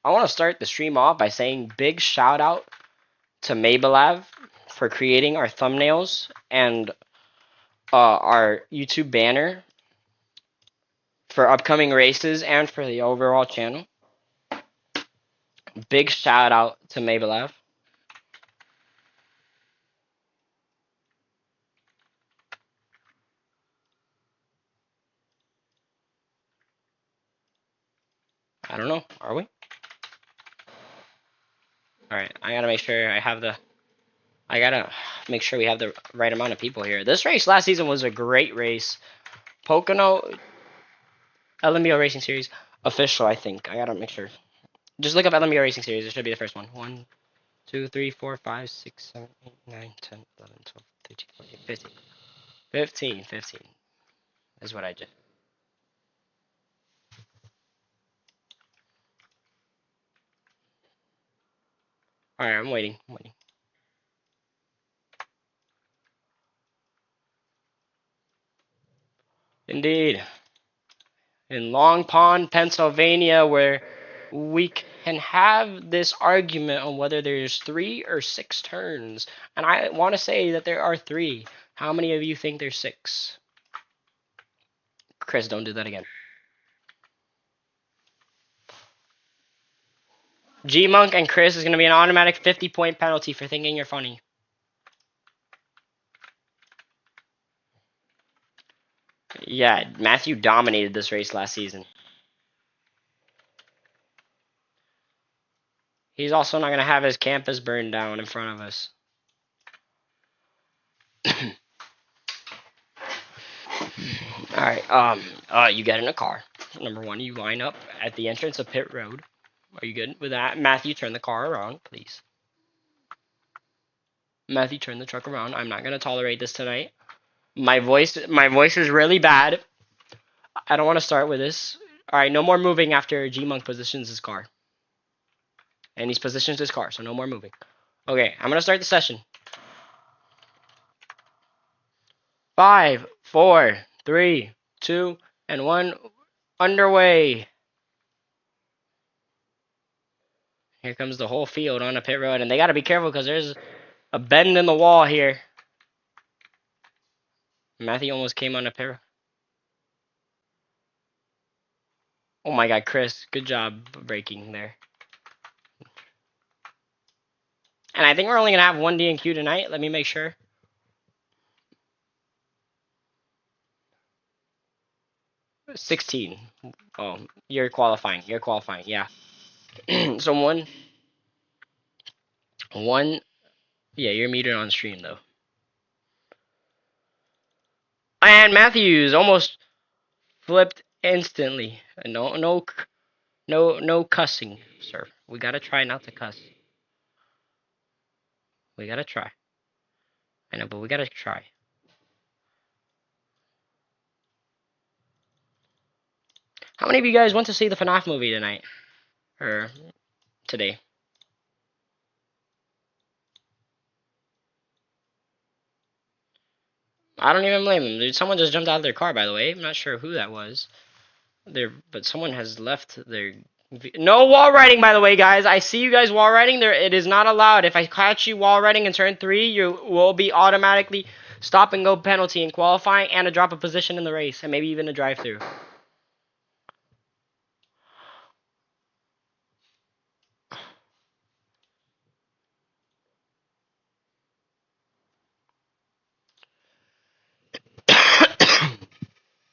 I want to start the stream off by saying big shout out to Mabelav for creating our thumbnails and our YouTube banner for upcoming races and for the overall channel. Big shout out to Mabelav. I don't know. Are we? Alright, I gotta make sure I have the... I gotta make sure we have the right amount of people here. This race last season was a great race. Pocono LNBO Racing Series official, I think. I gotta make sure. Just look up LNBO Racing Series. It should be the first one. 1, 2, 3, 4, 5, 6, 7, 8, 9, 10, 11, 12, 13, 14, 15. 15 is what I did. Alright, I'm waiting. Indeed. In Long Pond, Pennsylvania, where we can have this argument on whether there's 3 or 6 turns. And I want to say that there are 3. How many of you think there's 6? Chris, don't do that again. G-Monk and Chris is going to be an automatic 50-point penalty for thinking you're funny. Yeah, Matthew dominated this race last season. He's also not going to have his campus burned down in front of us. Alright, you get in a car. Number 1, you line up at the entrance of pit road. Are you good with that? Matthew, turn the car around, please. Matthew, turn the truck around. I'm not going to tolerate this tonight. My voice is really bad. I don't want to start with this. Alright, no more moving after G-Monk positions his car. And he's positioned his car, so no more moving. Okay, I'm going to start the session. 5, 4, 3, 2, and 1. Underway. Here comes the whole field on a pit road, and they got to be careful because there's a bend in the wall here. Matthew almost came on a pit road. Oh my god, Chris, good job braking there. And I think we're only going to have 1 D&Q tonight. Let me make sure. $16. Oh, you're qualifying. Yeah. So one. Yeah, you're metered on stream though. And Matthews almost flipped instantly. No cussing, sir. We gotta try not to cuss. We gotta try. I know, but we gotta try. How many of you guys went to see the FNAF movie tonight? Or today? I don't even blame them. Someone just jumped out of their car, by the way. I'm not sure who that was. But someone has left their... No wall riding, by the way, guys. I see you guys wall riding. It is not allowed. If I catch you wall riding in turn 3, you will be automatically stop and go penalty in qualifying and a drop of position in the race, and maybe even a drive-through.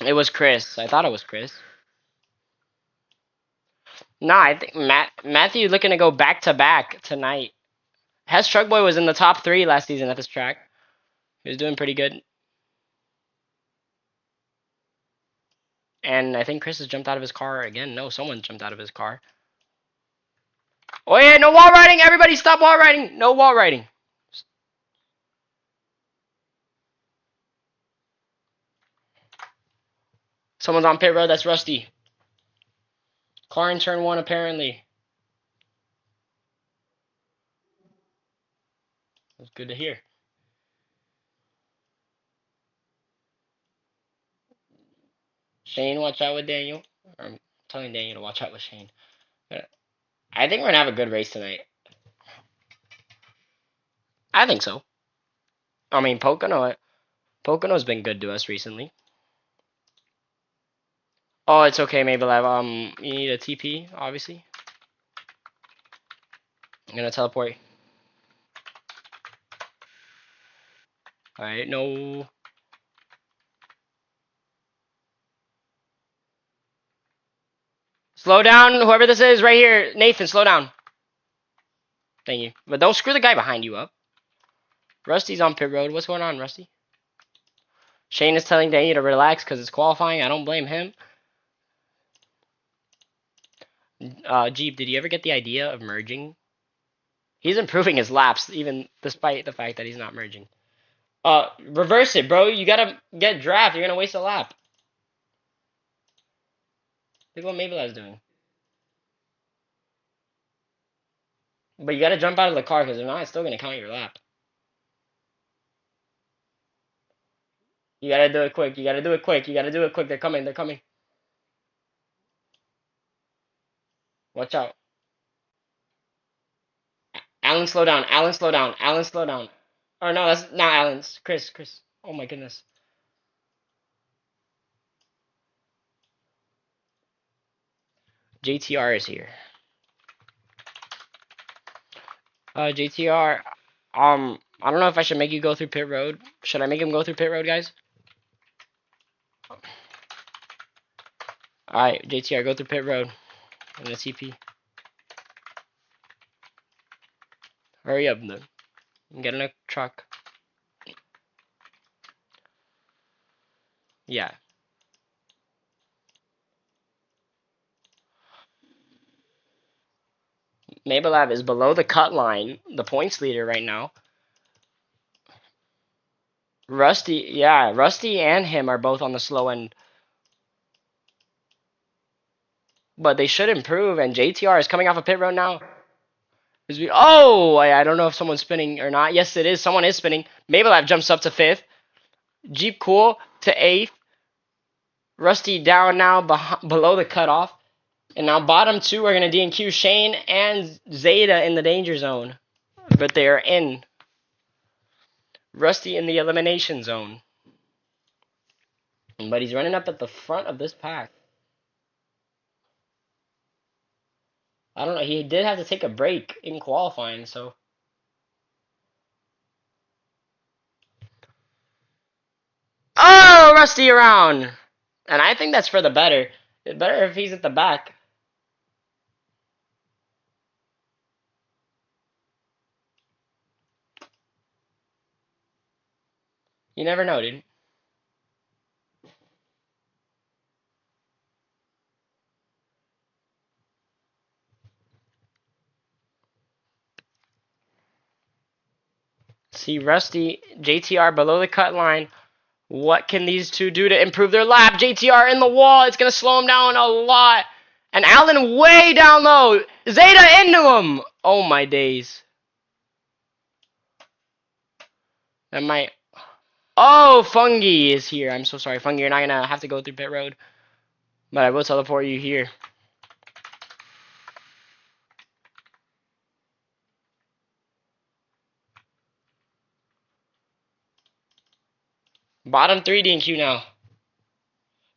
It was Chris. I thought it was Chris. Nah, I think Matthew looking to go back-to-back tonight. Hess Truckboy was in the top 3 last season at this track. He was doing pretty good. And I think Chris has jumped out of his car again. No, someone jumped out of his car. Oh yeah, no wall riding! Everybody stop wall riding! No wall riding. Someone's on pit road, that's Rusty. Car in turn 1 apparently. That's good to hear. Shane, watch out with Daniel. I'm telling Daniel to watch out with Shane. I think we're gonna have a good race tonight. I think so. I mean, Pocono's been good to us recently. Oh, it's okay, Mabel. You need a TP, obviously. I'm gonna teleport. All right, no. Slow down, whoever this is, right here. Nathan, slow down. Thank you. But don't screw the guy behind you up. Rusty's on pit road. What's going on, Rusty? Shane is telling Danny to relax because it's qualifying. I don't blame him. Jeep, did you ever get the idea of merging? He's improving his laps, even despite the fact that he's not merging. Reverse it, bro. You gotta get draft. You're gonna waste a lap. Look what Mabel is doing. But you gotta jump out of the car because if not, it's still gonna count your lap. You gotta do it quick. You gotta do it quick. You gotta do it quick. They're coming. They're coming. Watch out. Alan, slow down. Alan, slow down. Alan, slow down. Or no, that's not Alan's. Chris, Chris. Oh my goodness. JTR is here. JTR. I don't know if I should make you go through pit road. Should I make him go through pit road, guys? Alright, JTR, go through pit road. In the TP. Hurry up, then. Get in a truck. Yeah. Mabelab is below the cut line, the points leader right now. Rusty, yeah, Rusty and him are both on the slow end. But they should improve, and JTR is coming off a pit road now. Oh, I don't know if someone's spinning or not. Yes, it is. Someone is spinning. Mabelab jumps up to 5th. Jeep Cool to 8th. Rusty down now below the cutoff. And now bottom 2 are going to DNQ Shane and Zeta in the danger zone. But they are in. Rusty in the elimination zone. But he's running up at the front of this pack. I don't know. He did have to take a break in qualifying, so. Oh, Rusty around! And I think that's for the better. It's better if he's at the back. You never know, dude. See Rusty, JTR below the cut line. What can these two do to improve their lap? JTR in the wall. It's going to slow him down a lot. And Allen way down low. Zeta into him. Oh, my days. That might... Oh, Fungi is here. I'm so sorry, Fungi. You're not going to have to go through pit road. But I will teleport you here. Bottom 3 DNQ now.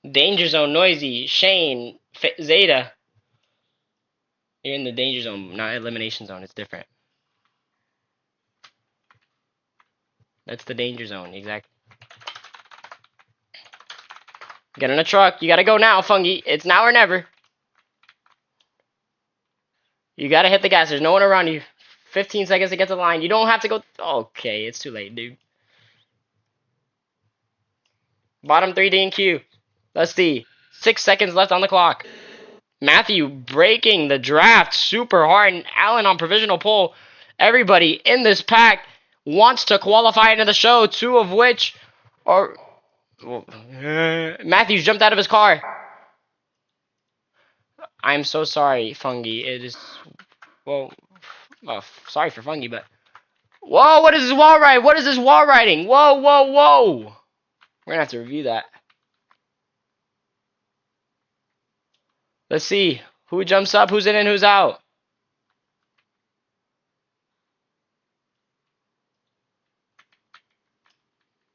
Danger zone, Noisy, Shane, Zeta. You're in the danger zone, not elimination zone. It's different. That's the danger zone, exactly. Get in a truck. You gotta go now, Fungi. It's now or never. You gotta hit the gas. There's no one around you. 15 seconds to get to the line. You don't have to go. Okay, it's too late, dude. Bottom 3 DNQ. Let's see. 6 seconds left on the clock. Matthew breaking the draft super hard. And Allen on provisional pole. Everybody in this pack wants to qualify into the show. 2 of which are... Matthews jumped out of his car. I'm so sorry, Fungi. It is... Well... sorry for Fungi, but... Whoa, what is this wall ride? What is this wall riding? Whoa, whoa, whoa! We're gonna have to review that. Let's see. Who jumps up, who's in and who's out?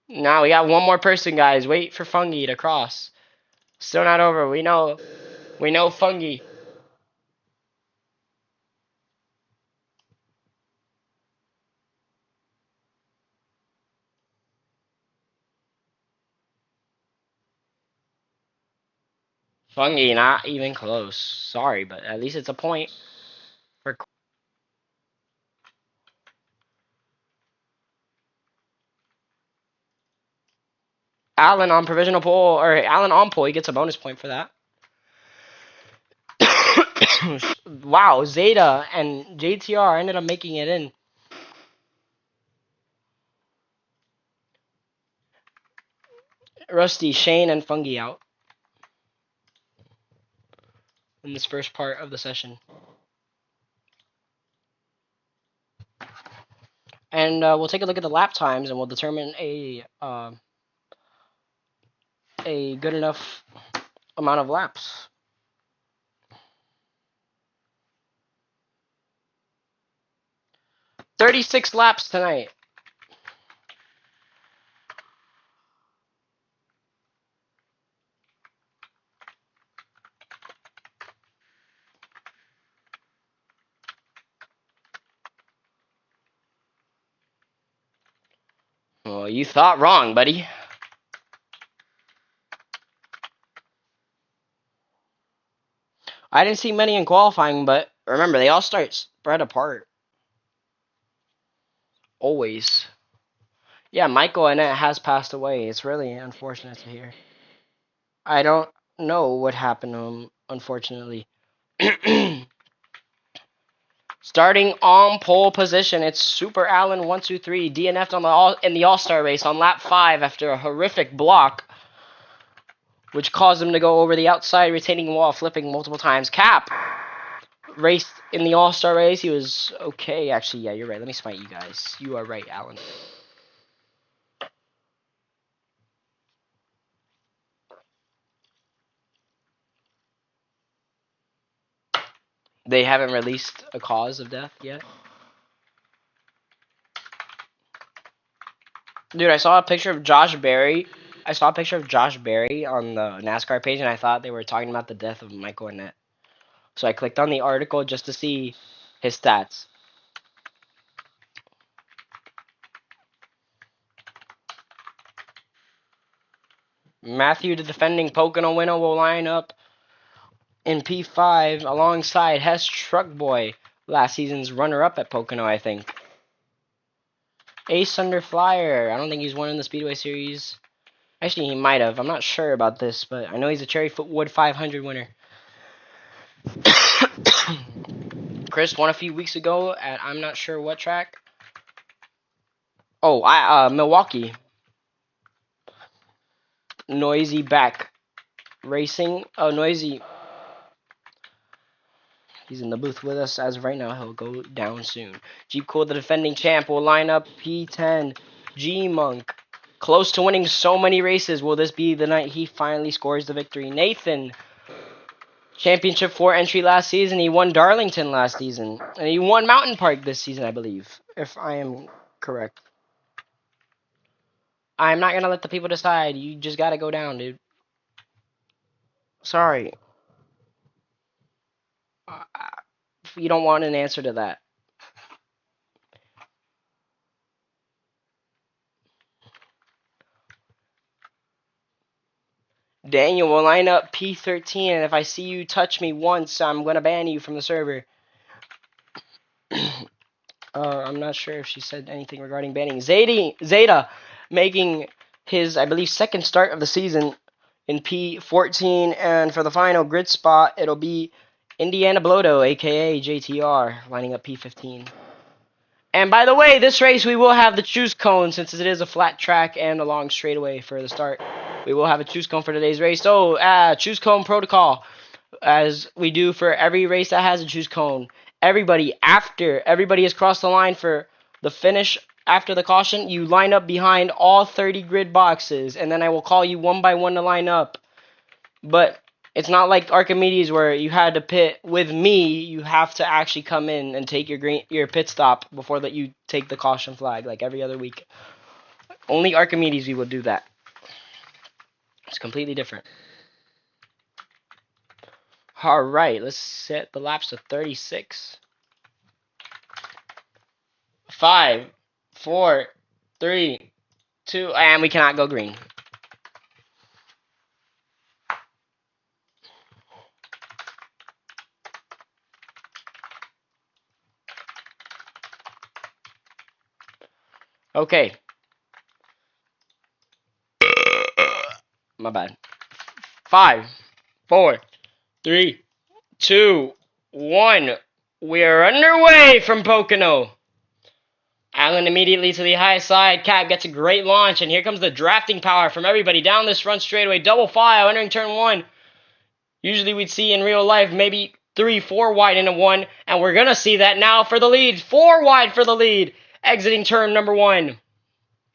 Now we got one more person, guys. Wait for Fungi to cross. Still not over. We know Fungi. Fungi, not even close. Sorry, but at least it's a point for Allen on provisional pole, or Allen on pole. He gets a bonus point for that. Wow, Zeta and JTR ended up making it in. Rusty, Shane, and Fungi out in this first part of the session. And we'll take a look at the lap times, and we'll determine a good enough amount of laps. "36 laps tonight." Well, you thought wrong, buddy. I didn't see many in qualifying, but remember, they all start spread apart. Always. Yeah, Michael Annette has passed away. It's really unfortunate to hear. I don't know what happened to him, unfortunately. Starting on pole position, it's Super Allen 123 DNF'd in the All-Star race on lap 5 after a horrific block, which caused him to go over the outside retaining wall, flipping multiple times. Cap raced in the All-Star race. He was okay, actually. Yeah, you're right. Let me smite you guys. You are right, Allen. They haven't released a cause of death yet. Dude, I saw a picture of Josh Berry. I saw a picture of Josh Berry on the NASCAR page, and I thought they were talking about the death of Michael Annette. So I clicked on the article just to see his stats. Matthew, the defending Pocono winner, will line up in P5 alongside Hess Truck Boy, last season's runner-up at Pocono, I think. Ace Under Flyer. I don't think he's won in the Speedway Series. Actually, he might have. I'm not sure about this, but I know he's a Cherry Footwood 500 winner. Chris won a few weeks ago at I'm not sure what track. Oh, Milwaukee. Noisy back racing. Oh, Noisy. He's in the booth with us as of right now. He'll go down soon. Jeep Cool, the defending champ, will line up P10. G Monk. Close to winning so many races. Will this be the night he finally scores the victory? Nathan. Championship 4 entry last season. He won Darlington last season. And he won Mountain Park this season, I believe. If I am correct. I'm not going to let the people decide. You just got to go down, dude. Sorry. You don't want an answer to that. Daniel will line up P13, and if I see you touch me once, I'm going to ban you from the server. I'm not sure if she said anything regarding banning. Zeta making his, I believe, second start of the season in P14, and for the final grid spot, it'll be Indiana Blodo, a.k.a. JTR, lining up P15. And by the way, this race we will have the choose cone since it is a flat track and a long straightaway for the start. We will have a choose cone for today's race. So, choose cone protocol, as we do for every race that has a choose cone. After everybody has crossed the line for the finish after the caution, you line up behind all 30 grid boxes, and then I will call you one by one to line up. But it's not like Archimedes where you had to pit with me. You have to actually come in and take your pit stop before that you take the caution flag like every other week. Only Archimedes we would do that. It's completely different. Alright, let's set the laps to 36. 5, 4, 3, 2, and we cannot go green. Okay. My bad. 5, 4, 3, 2, 1. We are underway from Pocono. Allen immediately to the high side. Cap gets a great launch, and here comes the drafting power from everybody down this front straightaway. Double file entering turn 1. Usually we'd see in real life maybe 3, 4 wide into 1, and we're going to see that now for the lead. 4 wide for the lead. Exiting turn number 1.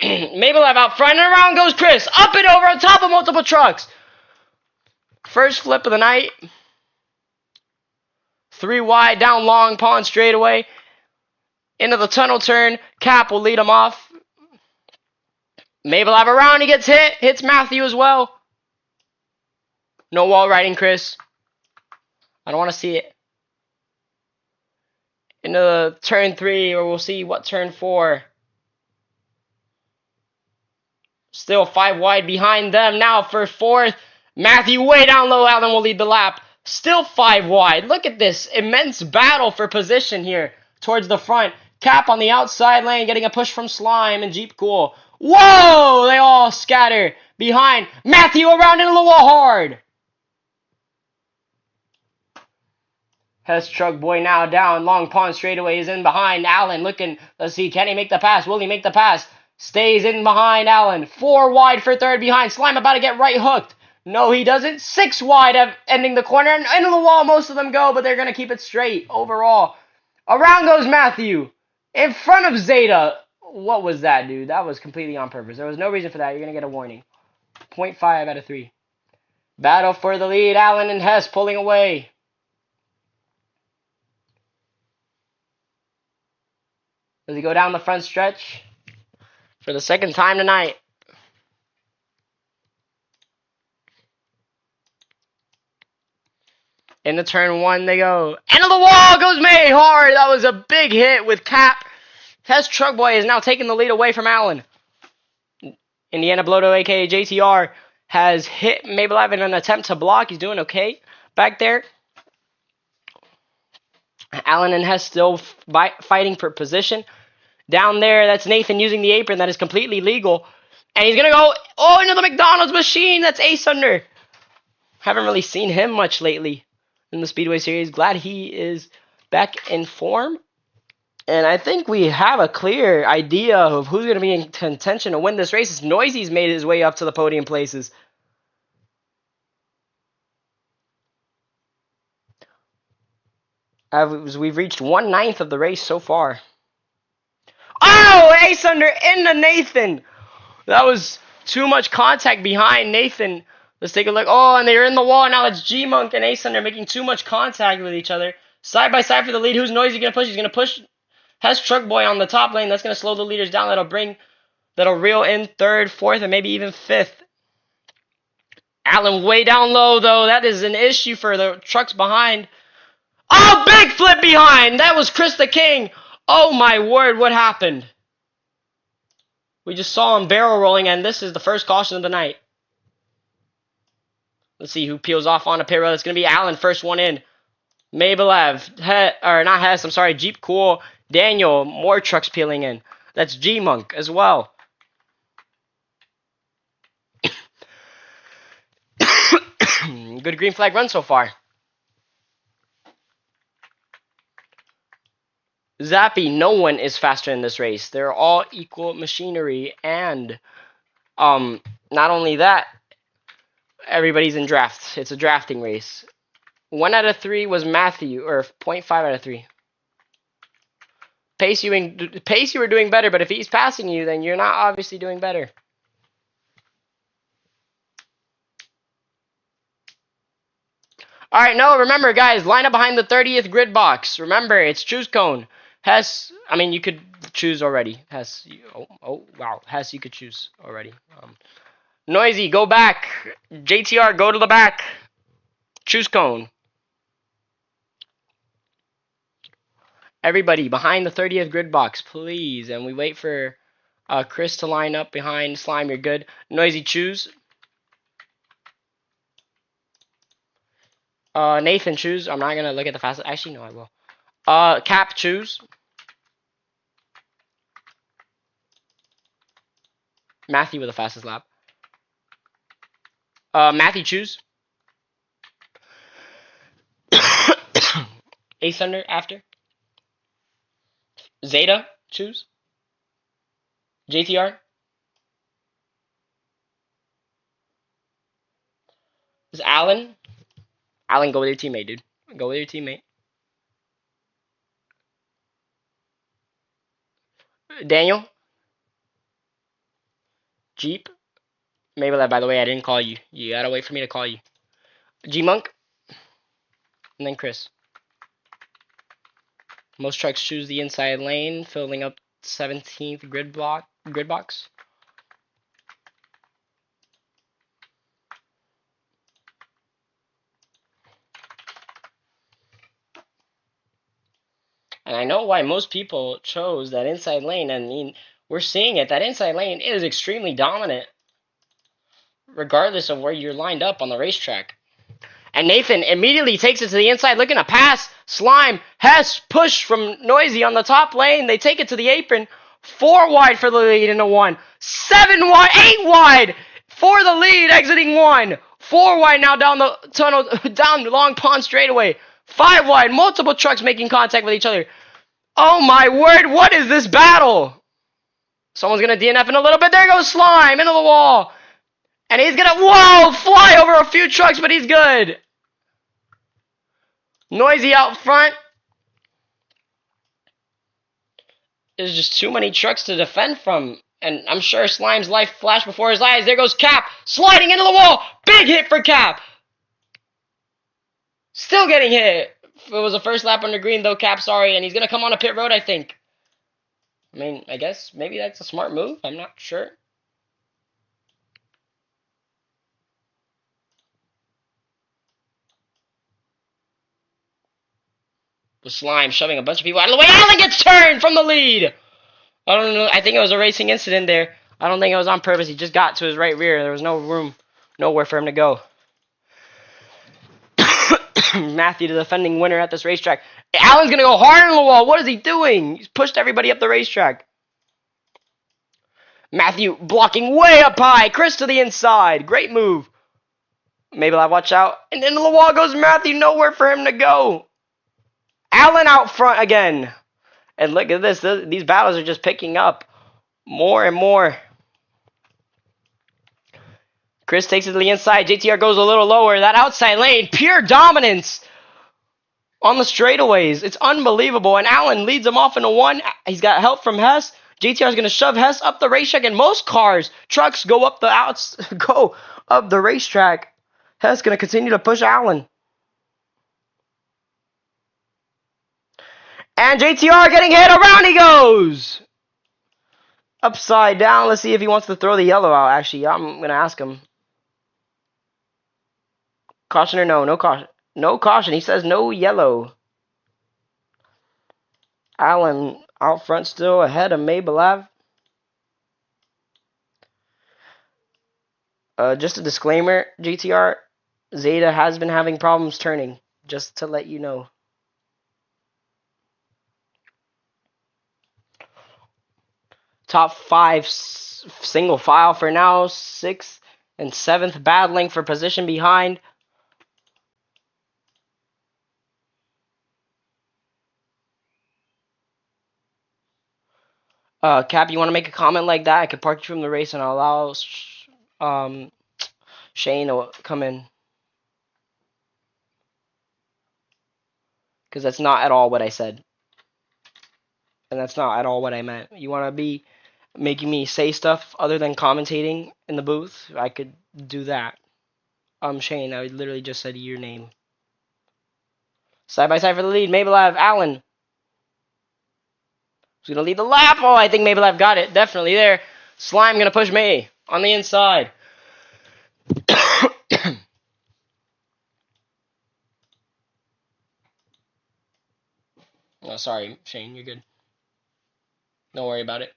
Mabelev out front, and around goes Chris. Up and over on top of multiple trucks. First flip of the night. 3 wide down Long Pond straightaway. Into the tunnel turn. Cap will lead him off. Mabelev around. He gets hit. Hits Matthew as well. No wall riding, Chris. I don't want to see it. Into the turn 3, or we'll see what turn 4. Still 5 wide behind them. Now for 4th. Matthew way down low. Allen will lead the lap. Still 5 wide. Look at this immense battle for position here towards the front. Cap on the outside lane getting a push from Slime and Jeep Cool. Whoa! They all scatter behind. Matthew around into the wall hard. Hess Truck Boy now down. Long Pond straightaway is in behind. Allen looking. Let's see. Can he make the pass? Will he make the pass? Stays in behind Allen. 4 wide for 3rd behind. Slime about to get right hooked. No, he doesn't. 6 wide ending the corner. And into the wall most of them go, but they're going to keep it straight overall. Around goes Matthew. In front of Zeta. What was that, dude? That was completely on purpose. There was no reason for that. You're going to get a warning. 0.5 out of 3. Battle for the lead. Allen and Hess pulling away. Does he go down the front stretch? For the 2nd time tonight. Into turn 1 they go. Into the wall goes May hard. That was a big hit with Cap. Hess Truck Boy is now taking the lead away from Allen. Indiana Bloto, a.k.a. JTR, has hit Mabelev in an attempt to block. He's doing okay back there. Allen and Hess still fighting for position. Down there, that's Nathan using the apron. That is completely legal. And he's going to go into the McDonald's machine. That's Ace Under. Haven't really seen him much lately in the Speedway series. Glad he is back in form. And I think we have a clear idea of who's going to be in contention to win this race. It's Noisy's made his way up to the podium places. We've reached 1/9 of the race so far. Oh, Ace Under into Nathan. That was too much contact behind Nathan. Let's take a look. Oh, and they're in the wall. Now it's G-Monk and Ace Under making too much contact with each other. Side by side for the lead. Who's Noisy going to push? He's going to push Hess Truck Boy on the top lane. That's going to slow the leaders down. That'll reel in 3rd, 4th, and maybe even 5th. Allen way down low, though. That is an issue for the trucks behind. Oh, big flip behind. That was Chris the King. Oh, my word. What happened? We just saw him barrel rolling, and this is the first caution of the night. Let's see who peels off on a pit road. It's going to be Allen, first one in. Mabelev, not Hess, I'm sorry, Jeep Cool, Daniel, more trucks peeling in. That's G-Monk as well. Good green flag run so far. Zappy, no one is faster in this race. They're all equal machinery, and not only that, everybody's in drafts. It's a drafting race. 1 out of 3 was Matthew, or 0.5 out of 3. Pace, you were doing better, but if he's passing you, then you're not obviously doing better. Alright, no, remember, guys, line up behind the 30th grid box. Remember, it's choose cone. Hess, I mean, you could choose already. Hess, oh wow. Hess, you could choose already. Noisy, go back. JTR, go to the back. Choose cone. Everybody, behind the 30th grid box, please. And we wait for Chris to line up behind Slime. You're good. Noisy, choose. Nathan, choose. I'm not going to look at the fastest. Actually, no, I will. Cap, choose. Matthew with the fastest lap. Matthew, choose. Ace Thunder, after. Zeta, choose. JTR. Is Alan. Alan, go with your teammate, dude. Go with your teammate. Daniel. Jeep. Maybelline, by the way, I didn't call you. You gotta wait for me to call you. G-Monk. And then Chris. Most trucks choose the inside lane, filling up 17th grid box. And I know why most people chose that inside lane. I mean, we're seeing it. That inside lane is extremely dominant, regardless of where you're lined up on the racetrack. And Nathan immediately takes it to the inside, looking to pass. Slime, Hess, push from Noisy on the top lane. They take it to the apron. 4 wide for the lead into 1. 7 wide, 8 wide for the lead, exiting 1. 4 wide now down the tunnel, down Long Pond straightaway. 5 wide, multiple trucks making contact with each other. Oh my word, what is this battle? Someone's going to DNF in a little bit. There goes Slime into the wall. And he's going to, whoa, fly over a few trucks, but he's good. Noisy out front. There's just too many trucks to defend from. And I'm sure Slime's life flashed before his eyes. There goes Cap, sliding into the wall. Big hit for Cap. Still getting hit. It was the first lap under green, though, Cap, sorry. And he's going to come on a pit road, I think. I mean, I guess maybe that's a smart move. I'm not sure. With Slime shoving a bunch of people out of the way. Allen gets turned from the lead. I don't know. I think it was a racing incident there. I don't think it was on purpose. He just got to his right rear. There was no room, nowhere for him to go. Matthew, the defending winner at this racetrack. Allen's going to go hard on the wall. What is he doing? He's pushed everybody up the racetrack. Matthew blocking way up high. Chris to the inside. Great move. Maybe I'll watch out. And into the wall goes Matthew. Nowhere for him to go. Allen out front again. And look at this. These battles are just picking up more and more. Chris takes it to the inside. JTR goes a little lower. That outside lane, pure dominance on the straightaways. It's unbelievable. And Allen leads him off into 1. He's got help from Hess. JTR is going to shove Hess up the racetrack. And most cars, trucks go up the racetrack. Hess going to continue to push Allen. And JTR getting hit. Around he goes. Upside down. Let's see if he wants to throw the yellow out. Actually, I'm going to ask him. Caution or no? No caution. No caution. He says no yellow. Allen out front still ahead of Maybelav. Just a disclaimer, GTR. Zeta has been having problems turning. Just to let you know. Top 5 single file for now. 6th and 7th battling for position behind. Cap, you want to make a comment like that? I could park you from the race and I'll allow Shane to come in. Because that's not at all what I said. And that's not at all what I meant. You want to be making me say stuff other than commentating in the booth? I could do that. Shane, I literally just said your name. Side by side for the lead. Maybelav, Allen. Who's going to lead the lap? Oh, I think Mabel I've got it. Definitely there. Slime going to push me on the inside. Oh, sorry, Shane. You're good. Don't worry about it.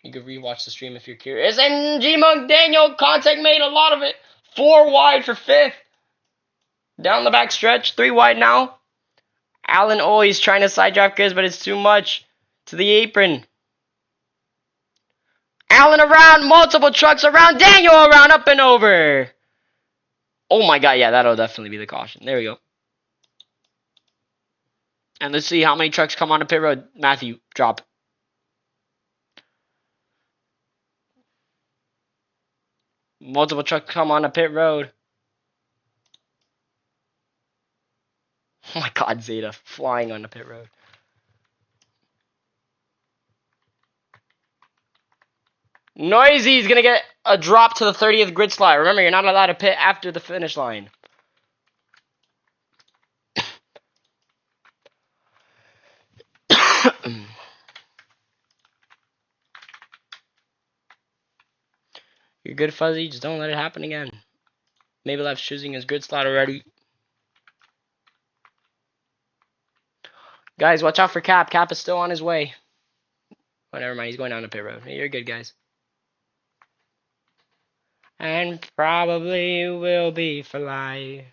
You could rewatch the stream if you're curious. And G-Monk Daniel, contact made a lot of it. 4 wide for 5th. Down the back stretch. 3 wide now. Alan always trying to side drive Chris, but it's too much. To the apron. Alan around. Multiple trucks around. Daniel around. Up and over. Oh my god. Yeah, that'll definitely be the caution. There we go. And let's see how many trucks come on the pit road. Matthew, drop. Multiple trucks come on the pit road. Oh my god, Zeta flying on the pit road. Noisy's gonna get a drop to the 30th grid slot. Remember, you're not allowed to pit after the finish line. You're good, Fuzzy. Just don't let it happen again. Maybe Life's choosing his grid slot already. Guys, watch out for Cap. Cap is still on his way. Oh, never mind. He's going down the pit road. Hey, you're good, guys. And probably will be for life.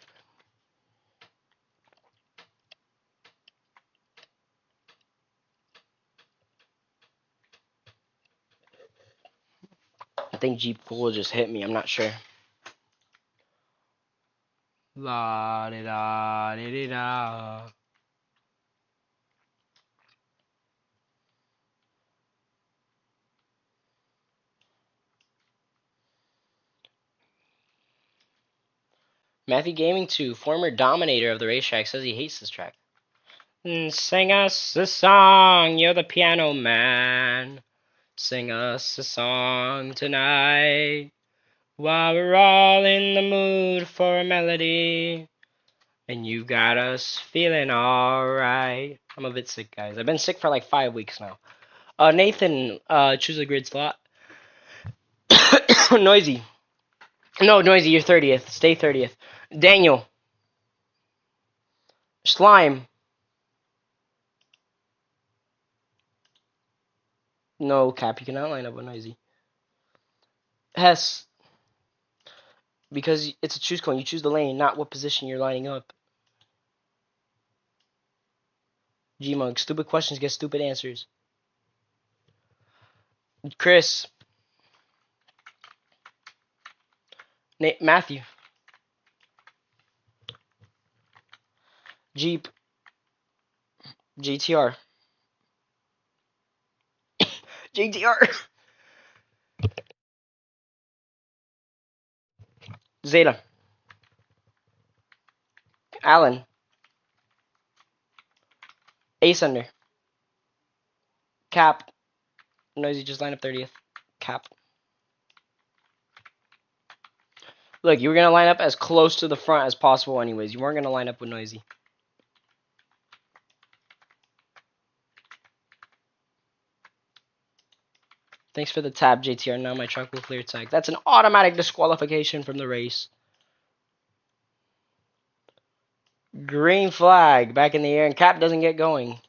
I think Jeep Cool just hit me. I'm not sure. La di da di di da. Matthew Gaming 2, former dominator of the racetrack, says he hates this track. Sing us a song, you're the piano man. Sing us a song tonight. While we're all in the mood for a melody. And you got us feeling alright. I'm a bit sick, guys. I've been sick for like 5 weeks now. Nathan, choose a grid slot. Noisy. No, Noisy, you're 30th. Stay 30th. Daniel. Slime. No, Cap, you cannot line up with Noisy. Hess. Because it's a choose coin. You choose the lane, not what position you're lining up. G-Mug. Stupid questions get stupid answers. Chris. Matthew. Jeep. GTR. GTR. Zeta. Alan. Ascender. Cap. Noisy, just line up 30th. Cap. Look, you were going to line up as close to the front as possible anyways. You weren't going to line up with Noisy. Thanks for the tab, JTR. Now my truck will clear tag. That's an automatic disqualification from the race. Green flag back in the air, and Cap doesn't get going.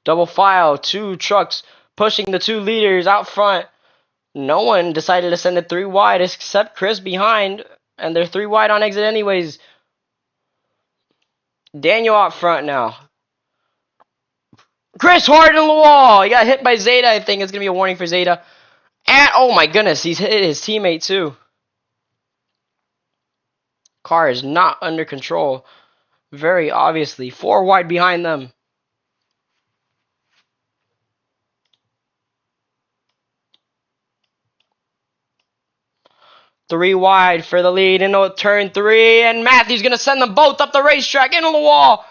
Double file, 2 trucks pushing the 2 leaders out front. No one decided to send it 3 wide except Chris behind, and they're 3 wide on exit anyways. Daniel out front now. Chris hard in the wall. He got hit by Zeta. I think it's going to be a warning for Zeta. And, oh my goodness, he's hit his teammate too. Car is not under control. Very obviously. 4 wide behind them. Three wide for the lead into turn 3. And Matthew's going to send them both up the racetrack into the wall.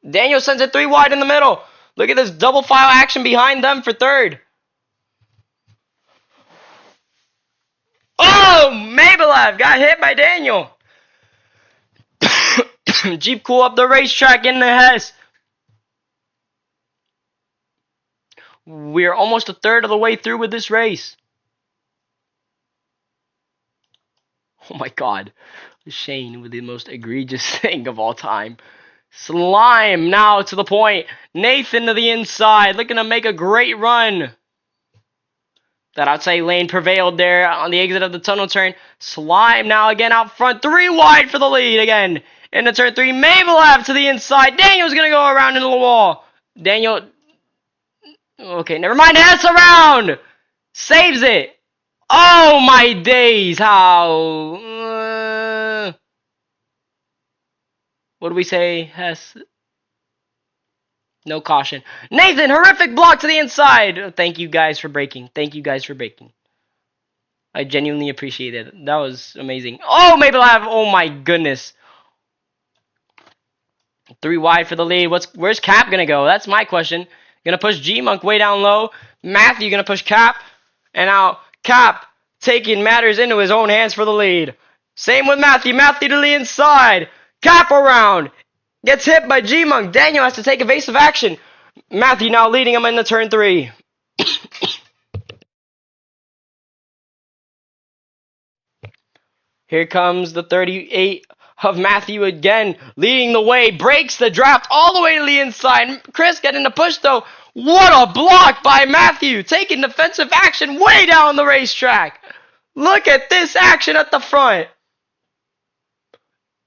Daniel sends it 3 wide in the middle. Look at this double file action behind them for 3rd. Oh, Mabelev got hit by Daniel. Jeep cool up the racetrack in the Hess. We're almost a third of the way through with this race. Oh my god. Shane with the most egregious thing of all time. Slime now to the point. Nathan to the inside, looking to make a great run. That outside lane prevailed there on the exit of the tunnel turn. Slime now again out front. 3 wide for the lead again. Into turn 3. Mabel to the inside. Daniel's going to go around into the wall. Daniel. Okay, never mind. Hess around. Saves it. Oh my days. How? What do we say? Hess. No caution. Nathan, horrific block to the inside. Thank you guys for braking. Thank you guys for braking. I genuinely appreciate it. That was amazing. Oh, Maple Ave. Oh my goodness. 3 wide for the lead. Where's Cap gonna go? That's my question. Gonna push G-Monk way down low. Matthew gonna push Cap. And now Cap taking matters into his own hands for the lead. Same with Matthew. Matthew to the inside. Cap around. Gets hit by G-Monk. Daniel has to take evasive action. Matthew now leading him into turn 3. Here comes the 38 of Matthew again, leading the way. Breaks the draft all the way to the inside. Chris getting the push though. What a block by Matthew. Taking defensive action way down the racetrack. Look at this action at the front.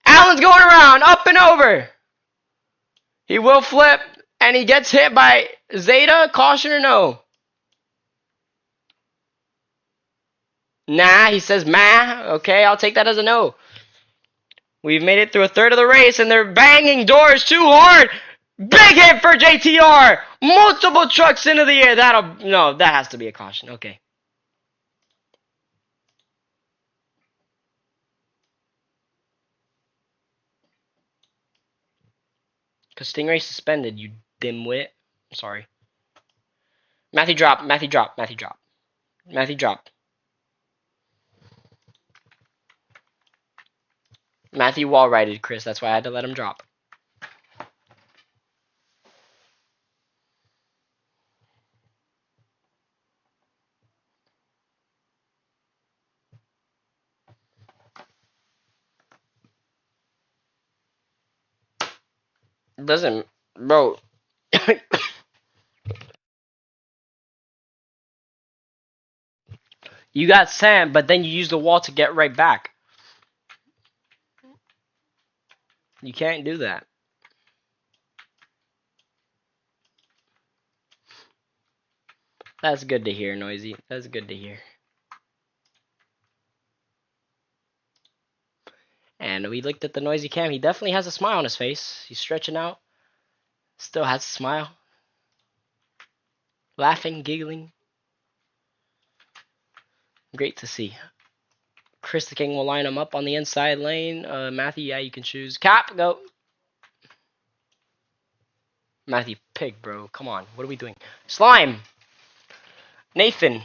Allen's going around, up and over. He will flip, and he gets hit by Zeta. Caution or no? Nah, he says meh. Okay, I'll take that as a no. We've made it through a third of the race, and they're banging doors too hard. Big hit for JTR. Multiple trucks into the air. That has to be a caution. Okay. Because Stingray suspended, you dimwit. I'm sorry. Matthew drop. Matthew drop. Matthew drop. Matthew drop. Matthew wall righted Chris. That's why I had to let him drop. Doesn't, bro. You got sand, but then you use the wall to get right back. You can't do that. That's good to hear, Noisy. That's good to hear. And we looked at the Noisy cam. He definitely has a smile on his face. He's stretching out. Still has a smile. Laughing, giggling. Great to see. Chris the King will line him up on the inside lane. Matthew, yeah, you can choose. Cap, go. Matthew, pig, bro. Come on. What are we doing? Slime. Nathan.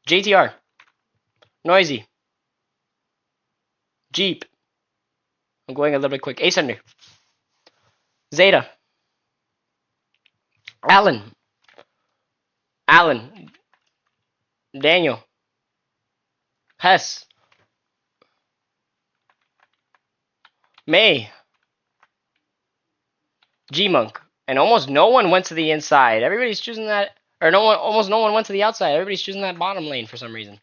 JTR. Noisy. Jeep. I'm going a little bit quick. Ascender. Zeta. Allen. Daniel. Hess. May. G-Monk. And almost no one went to the inside. Everybody's choosing that. Or almost no one went to the outside. Everybody's choosing that bottom lane for some reason.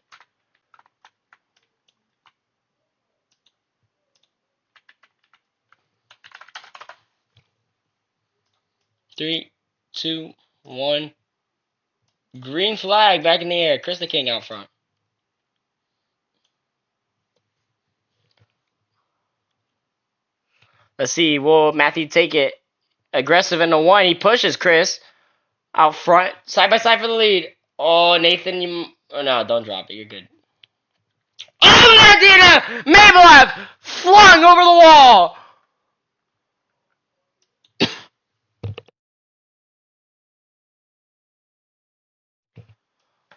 Three, two, one. Green flag back in the air. Chris the King out front. Let's see. Will Matthew take it? Aggressive in the 1. He pushes Chris out front. Side by side for the lead. Oh, Nathan, you... Oh, no, don't drop it. You're good. Oh, Latina! Mabel flung over the wall!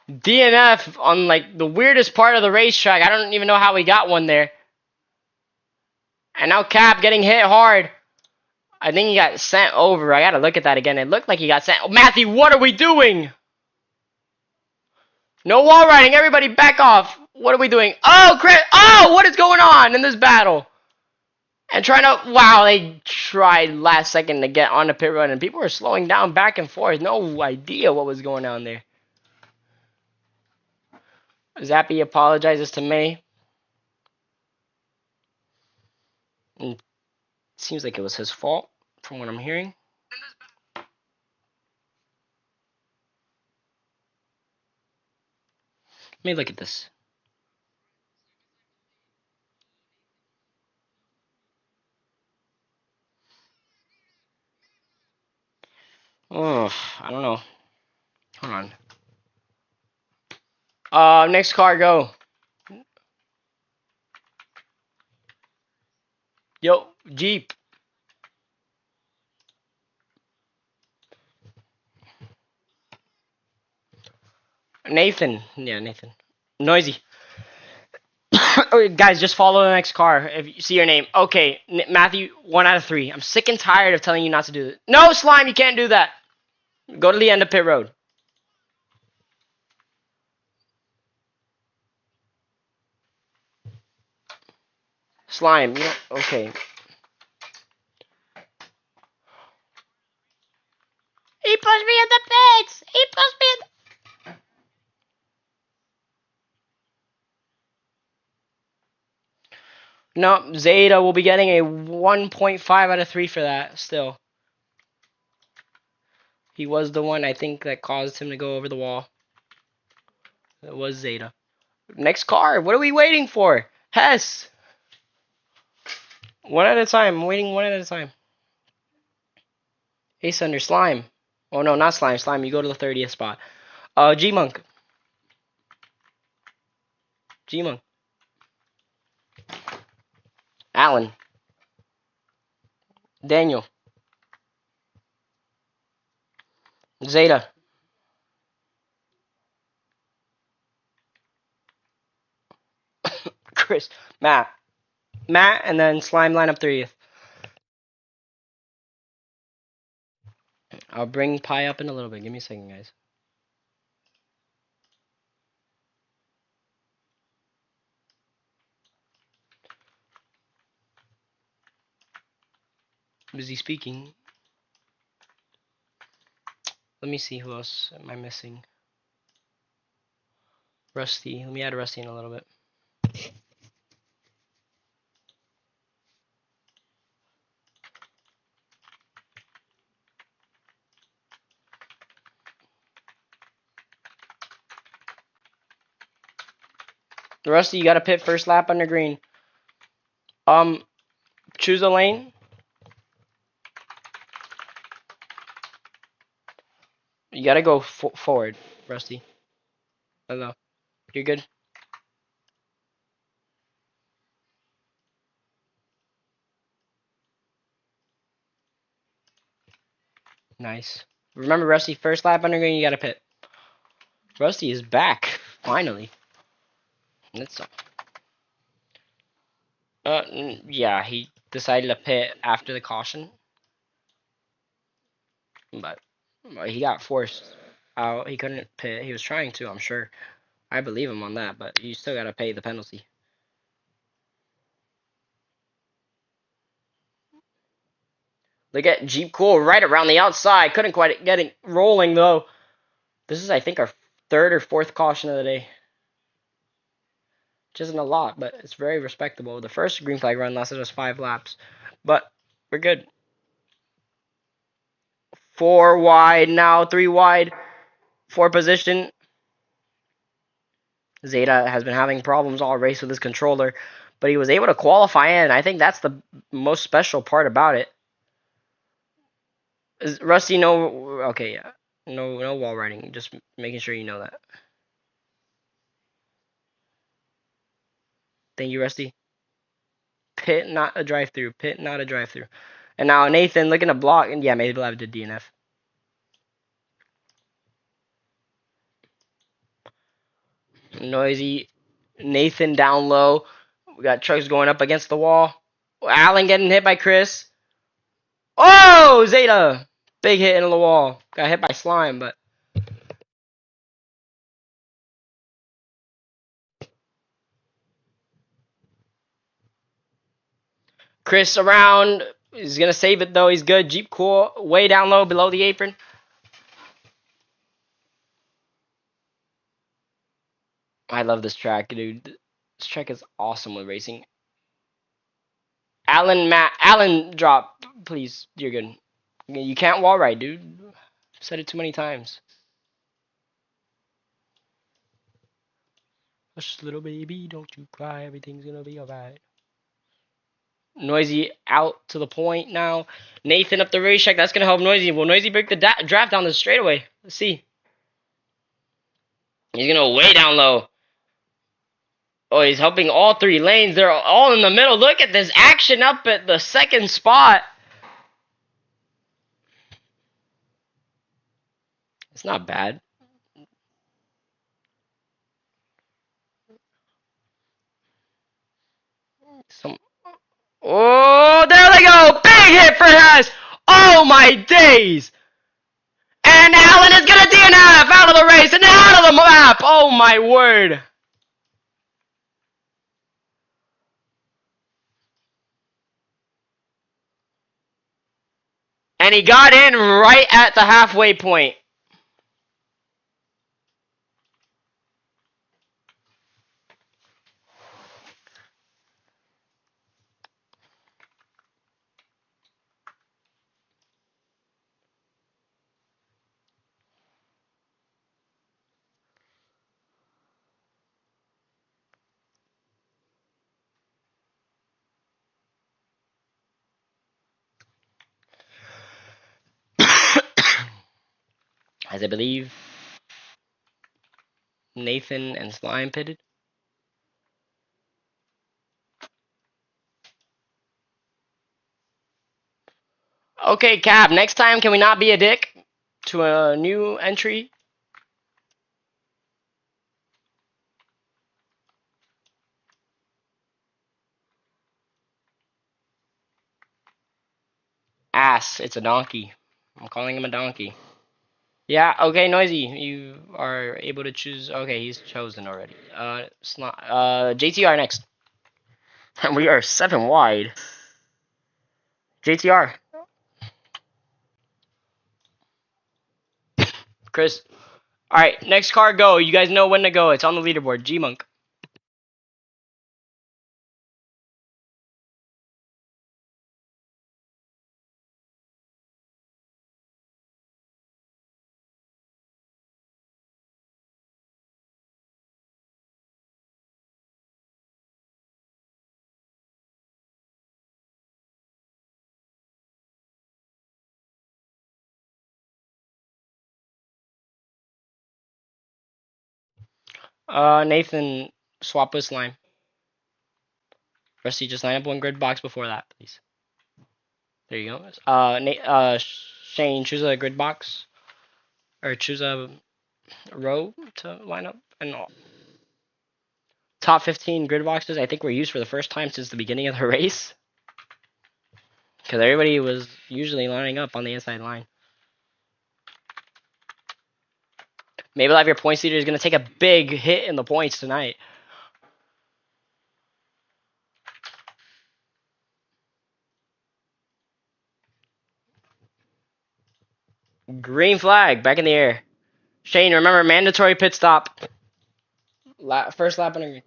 DNF on, like, the weirdest part of the racetrack. I don't even know how we got one there. And now Cap getting hit hard. I think he got sent over. I gotta look at that again. It looked like he got sent. Oh, Matthew, what are we doing? No wall riding. Everybody back off. What are we doing? Oh, Chris. Oh, what is going on in this battle? And trying to, wow, they tried last second to get on the pit road, and people were slowing down back and forth. No idea what was going on there. Zappy apologizes to May. And it seems like it was his fault, from what I'm hearing. Let me look at this. Oh, I don't know. Hold on. Next car, go. Yo, Jeep. Nathan. Yeah, Nathan. Noisy. Guys, just follow the next car if you see your name. Okay, Matthew, 1 out of 3. I'm sick and tired of telling you not to do it. No, Slime, you can't do that. Go to the end of pit road. Slime, you know, okay. He pushed me in the pits. He pushed me in the... No, Zeta will be getting a 1.5 out of 3 for that still. He was the one, I think, that caused him to go over the wall. It was Zeta. Next car, what are we waiting for? Hess! One at a time. I'm waiting one at a time. Ace under Slime. Oh no, not Slime. Slime, you go to the 30th spot. G-Monk. G-Monk. Alan. Daniel. Zeta. Chris. Matt. Matt, and then Slime line up 30th. I'll bring Pi up in a little bit. Give me a second, guys. Busy speaking. Let me see who else am I missing. Rusty. Let me add Rusty in a little bit. Rusty, you got to pit first lap under green. Choose a lane. You got to go forward, Rusty. Hello. You're good? Nice. Remember, Rusty, first lap under green, you got to pit. Rusty is back, finally. That's yeah, he decided to pit after the caution, but he got forced out. He couldn't pit. He was trying to, I'm sure. I believe him on that, but you still gotta pay the penalty. Look at Jeep Cool right around the outside. Couldn't quite get it rolling though. This is, I think, our third or fourth caution of the day. Which isn't a lot, but it's very respectable. The first green flag run lasted us 5 laps, but we're good. 4 wide now, 3 wide, 4 position. Zeta has been having problems all race with his controller, but he was able to qualify in. I think that's the most special part about it. Rusty, no, okay, yeah, no wall riding. Just making sure you know that. Thank you, Rusty. Pit, not a drive-through. Pit, not a drive-through. And now Nathan looking to block, and yeah, maybe we'll have to DNF. Noisy. Nathan down low. We got trucks going up against the wall. Allen getting hit by Chris. Oh, Zeta. Big hit into the wall. Got hit by Slime, but. Chris around. He's going to save it, though. He's good. Jeep cool. Way down low below the apron. I love this track, dude. This track is awesome with racing. Allen, drop, please. You're good. You can't wall ride, dude. I've said it too many times. Hush, little baby, don't you cry. Everything's gonna be alright. Noisy out to the point now. Nathan up the racetrack. That's gonna help Noisy. Will Noisy break the draft down the straightaway? Let's see. He's gonna go way down low. Oh, he's helping all three lanes. They're all in the middle. Look at this action up at the second spot. It's not bad. Oh, there they go. Big hit for Hess. Oh, my days. And Allen is going to DNF out of the race and out of the map. Oh, my word. And he got in right at the halfway point. As I believe Nathan and Slime pitted. Okay, Cab, next time can we not be a dick to a new entry? Ass, it's a donkey. I'm calling him a donkey. Yeah, okay, Noisy, you are able to choose. Okay, he's chosen already. JTR next. We are 7 wide. JTR. Chris. Alright, next car go. You guys know when to go. It's on the leaderboard. G-Monk. Nathan, swap with Slime. Rusty, just line up one grid box before that, please. There you go. Shane, choose a grid box. Or choose a row to line up. And top 15 grid boxes, I think, were used for the first time since the beginning of the race. Because everybody was usually lining up on the inside line. Maybe your points leader is going to take a big hit in the points tonight. Green flag, back in the air. Shane, remember, mandatory pit stop. First lap on the green.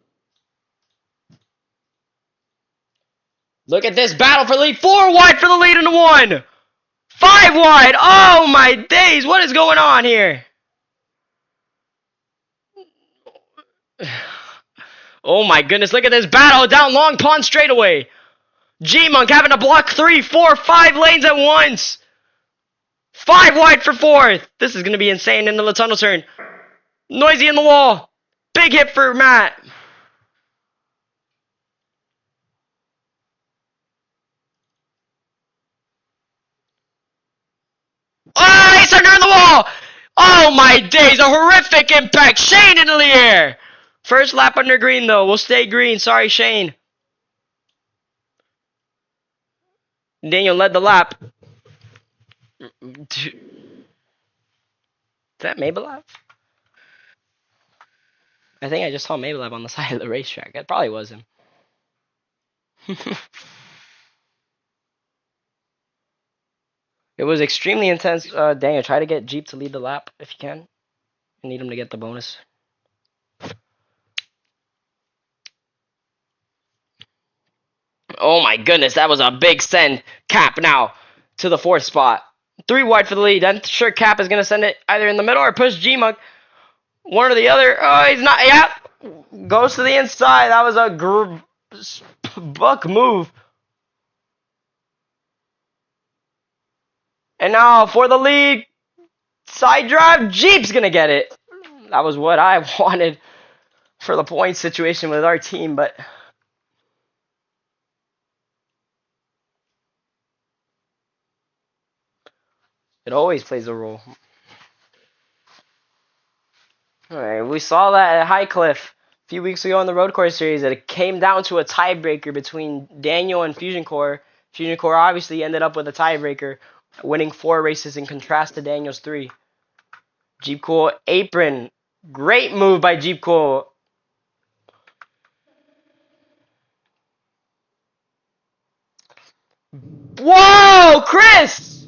Look at this battle for the lead. 4 wide for the lead into 1. 5 wide. Oh, my days. What is going on here? Oh, my goodness. Look at this battle down Long Pond straightaway. G-Monk having to block 3, 4, 5 lanes at once. 5 wide for 4th. This is going to be insane into the tunnel turn. Noisy in the wall. Big hit for Matt. Oh, he's under the wall. Oh, my days. A horrific impact. Shane into the air. First lap under green, though. We'll stay green. Sorry, Shane. Daniel led the lap. Is that Maybelline? I think I just saw Maybelline on the side of the racetrack. That probably was him. It was extremely intense. Daniel, try to get Jeep to lead the lap if you can. I need him to get the bonus. Oh my goodness, that was a big send. Cap now to the 4th spot. 3 wide for the lead. I'm sure Cap is going to send it either in the middle or push G-Monk. One or the other. Oh, he's not. Yep. Goes to the inside. That was a buck move. And now for the lead. Side drive. Jeep's going to get it. That was what I wanted for the point situation with our team, but it always plays a role. All right, we saw that at Highcliff a few weeks ago in the road course series that it came down to a tiebreaker between Daniel and Fusion Core. Fusion Core obviously ended up with a tiebreaker, winning 4 races in contrast to Daniel's 3. Jeep Cool apron. Great move by Jeep Cool. Whoa, Chris!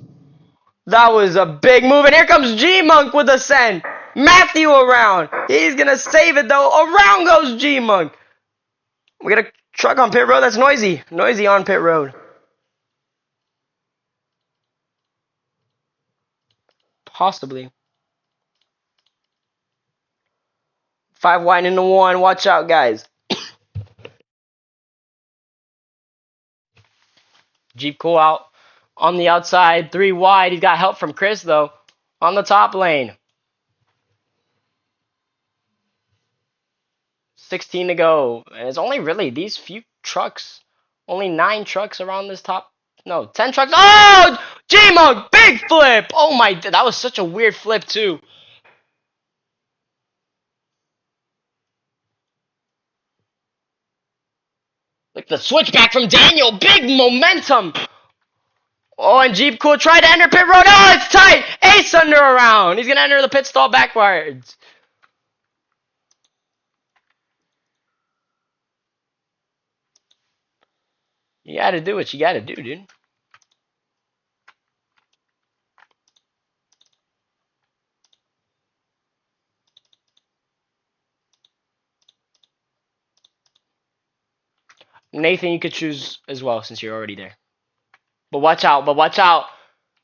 That was a big move, and here comes G-Monk with a send. Matthew around. He's going to save it, though. Around goes G-Monk. We got a truck on pit road. That's noisy. Noisy on pit road. Possibly. 5 wide into 1. Watch out, guys. Jeep Cool out on the outside. 3 wide. He's got help from Chris, though, on the top lane. 16 to go. And it's only really these few trucks. Only 9 trucks around this top. No, 10 trucks. Oh! J-Monk! Big flip! Oh my, that was such a weird flip, too. Like the switchback from Daniel. Big momentum. Oh, and Jeep Cool tried to enter pit road. Oh, it's tight. Ace under around. He's going to enter the pit stall backwards. You got to do what you got to do, dude. Nathan, you could choose as well since you're already there. But watch out. But watch out.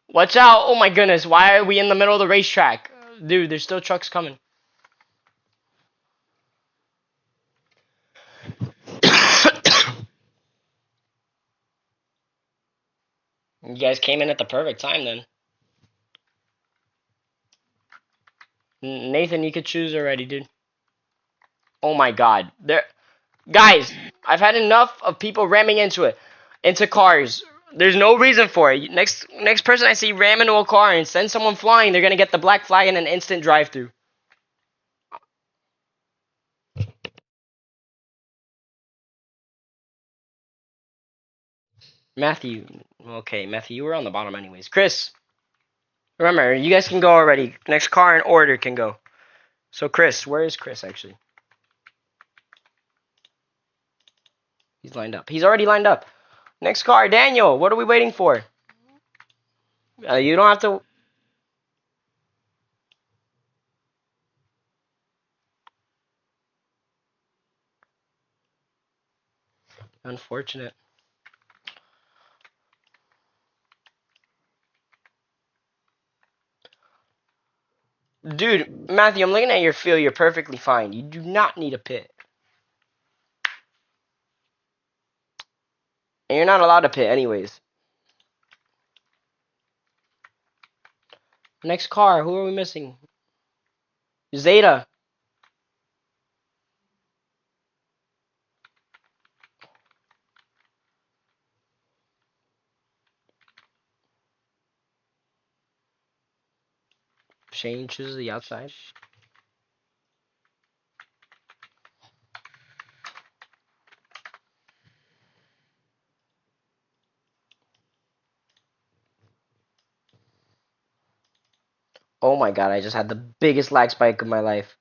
Watch out. Oh, my goodness. Why are we in the middle of the racetrack? Dude, there's still trucks coming. You guys came in at the perfect time then. Nathan, you could choose already, dude. Oh my god. Guys, I've had enough of people ramming into cars. There's no reason for it. Next person I see ram into a car and send someone flying, they're gonna get the black flag and an instant drive-through. Matthew. Okay, Matthew, you were on the bottom anyways. Chris. Remember, you guys can go already. Next car in order can go. So Chris, where is Chris actually? He's lined up. He's already lined up. Next car, Daniel. What are we waiting for? You don't have to. Unfortunate. Dude, Matthew, I'm looking at your field. You're perfectly fine. You do not need a pit. And you're not allowed to pit anyways. Next car, who are we missing? Zeta. Shane chooses the outside. Oh my god, I just had the biggest lag spike of my life.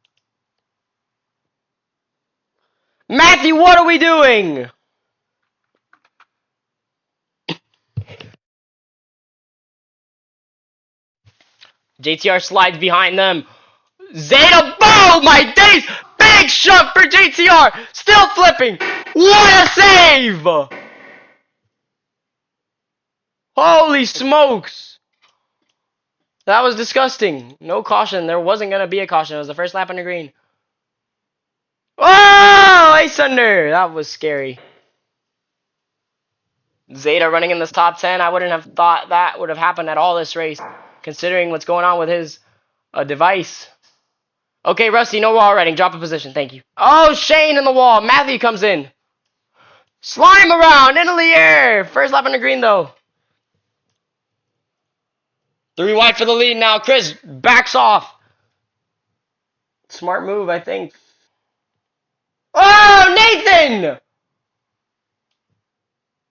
Matthew, what are we doing? JTR slides behind them. Zeta, oh my days! Big shove for JTR! Still flipping! What a save! Holy smokes! That was disgusting. No caution. There wasn't going to be a caution. It was the first lap under green. Oh! Ace under! That was scary. Zeta running in this top 10. I wouldn't have thought that would have happened at all this race, considering what's going on with his device. Okay, Rusty, no wall riding. Drop a position. Thank you. Oh, Shane in the wall. Matthew comes in. Slime around into the air. First lap under green, though. 3 wide for the lead now. Chris backs off. Smart move, I think. Oh, Nathan!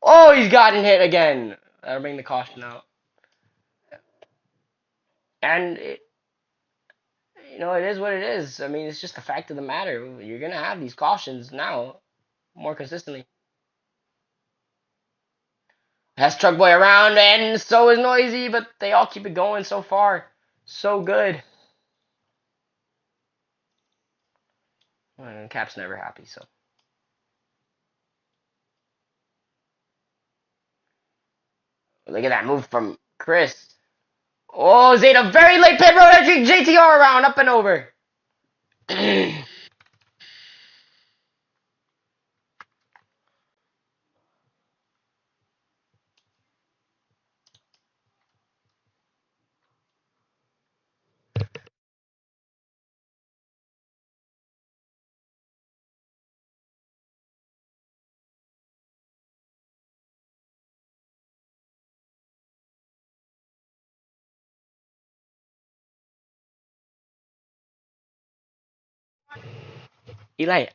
Oh, he's gotten hit again. That'll bring the caution out. And, it is what it is. I mean, it's just the fact of the matter. You're going to have these cautions now more consistently. Has Truck Boy around, and so is Noisy, but they all keep it going so far. So good. Cap's never happy, so. Look at that move from Chris. Oh, Zeta, very late pit road entry. JTR around, up and over. Eli.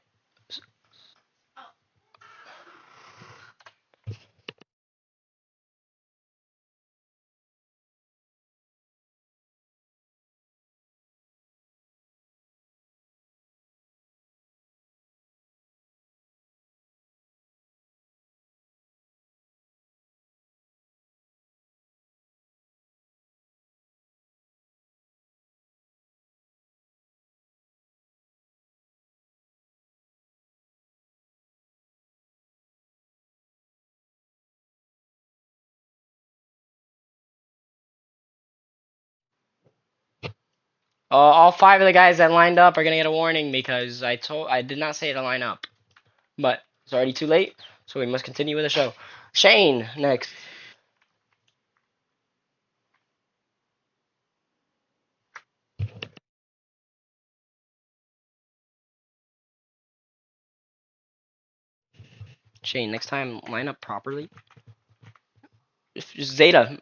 All 5 of the guys that lined up are gonna get a warning because I did not say to line up, but it's already too late, so we must continue with the show. Shane next. Shane, next time line up properly. Zeta.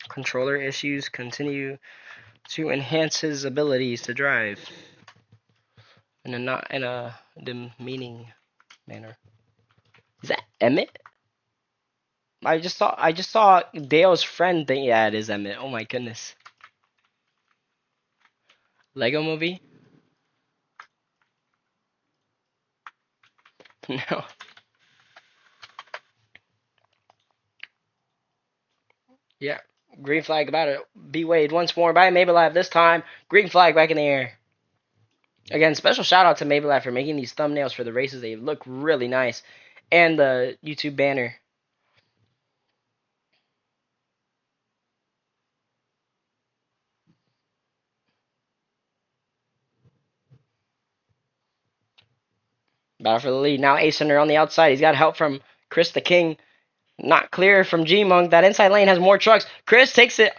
Controller issues continue to enhance his abilities to drive in a not in a demeaning manner. Is that Emmett? I just saw Dale's friend thing. Yeah, it is Emmett. Oh my goodness. Lego movie? No. Yeah. Green flag about it. Be weighed once more by Maybelline this time. Green flag back in the air. Again, special shout out to Maybelline for making these thumbnails for the races. They look really nice. And the YouTube banner. Battle for the lead. Now Ascender on the outside. He's got help from Chris the King. Not clear from G-Monk. That inside lane has more trucks. Chris takes it,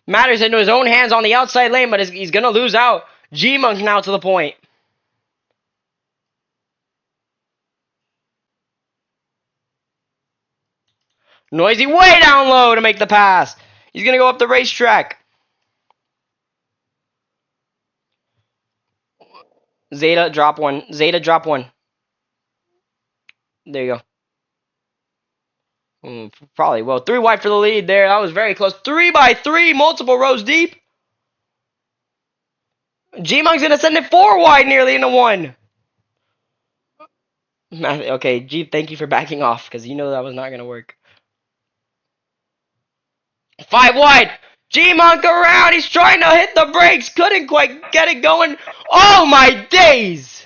matters into his own hands on the outside lane, but he's going to lose out. G-Monk now to the point. Noisy way down low to make the pass. He's going to go up the racetrack. Zeta, drop one. Zeta, drop one. There you go. Probably will. 3 wide for the lead there. That was very close. 3 by 3, multiple rows deep. G-Monk's going to send it 4 wide nearly into 1. Okay, G, thank you for backing off because you know that was not going to work. 5 wide. G-Monk around. He's trying to hit the brakes. Couldn't quite get it going. Oh, my days.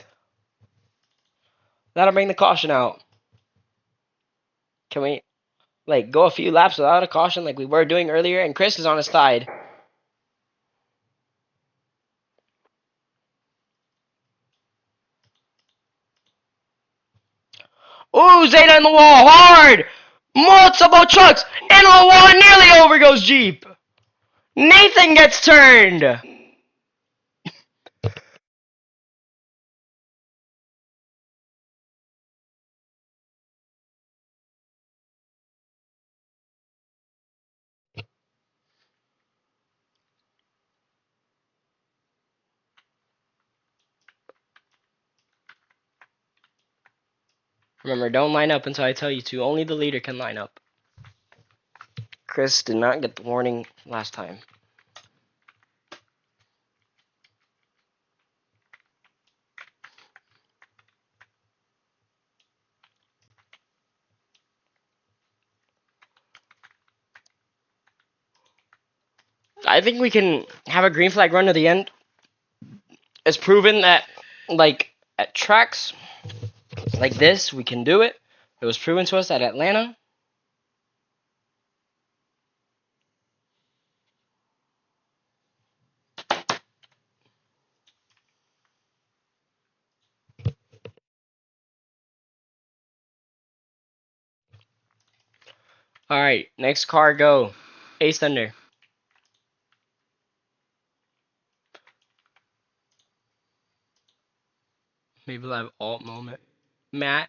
That'll bring the caution out. Can we, like, go a few laps without a caution like we were doing earlier? And Chris is on his side. Ooh, Zeta in the wall. Hard. Multiple trucks. Into the wall. And nearly over goes Jeep. Nathan gets turned. Remember, don't line up until I tell you to. Only the leader can line up. Chris did not get the warning last time. I think we can have a green flag run to the end. It's proven that, like, at tracks like this, we can do it. It was proven to us at Atlanta. Alright, next car go. Ace Thunder. Maybe we'll have alt moment. Matt,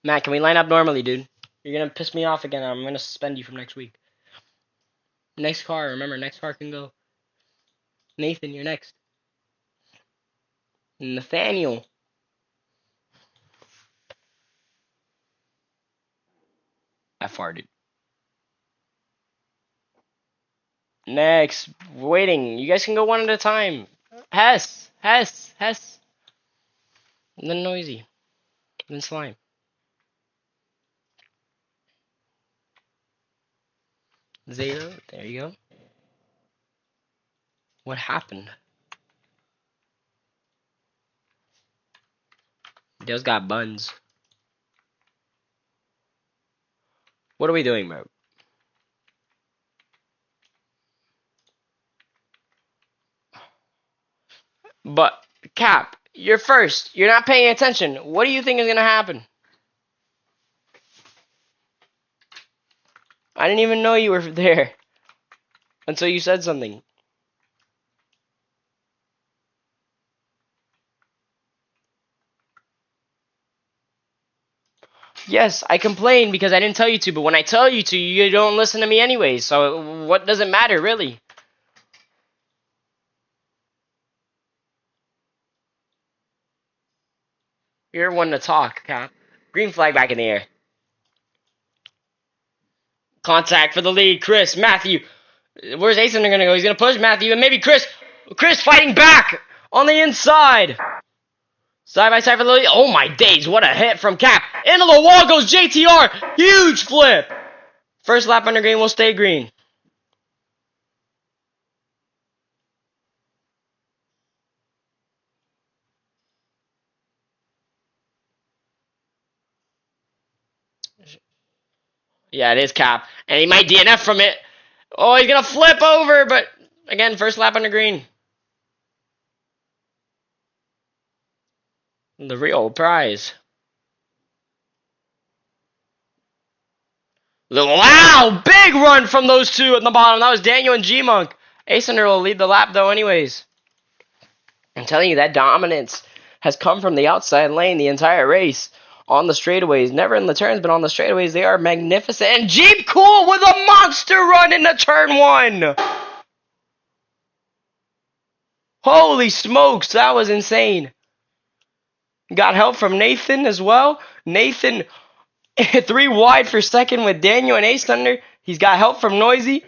can we line up normally, dude? You're gonna piss me off again. I'm gonna suspend you from next week. Next car, remember, next car can go. Nathan, you're next. Nathaniel. I farted. Next. Waiting. You guys can go one at a time. Hess. And then Noisy. And then Slime. Zeta. There you go. What happened? Those got buns. What are we doing, bro? But, Cap, you're first. You're not paying attention. What do you think is going to happen? I didn't even know you were there until you said something. Yes, I complain because I didn't tell you to, but when I tell you to, you don't listen to me anyway, so what does it matter, really? You're one to talk, Cap. Green flag back in the air. Contact for the lead. Chris, Matthew. Where's Asen going to go? He's going to push Matthew, and maybe Chris. Chris fighting back on the inside. Side by side for the lead. Oh my days, what a hit from Cap. Into the wall goes JTR. Huge flip. First lap under green will stay green. Yeah, it is Cap. And he might DNF from it. Oh, he's going to flip over, but again, first lap under green. The real prize. Wow, big run from those two at the bottom. That was Daniel and G-Monk. Asender will lead the lap, though, anyways. I'm telling you, that dominance has come from the outside lane the entire race. On the straightaways, never in the turns, but on the straightaways, they are magnificent. And Jeep Cool with a monster run into turn 1. Holy smokes, that was insane. Got help from Nathan as well. Nathan 3 wide for second with Daniel and Ace under. He's got help from Noisy.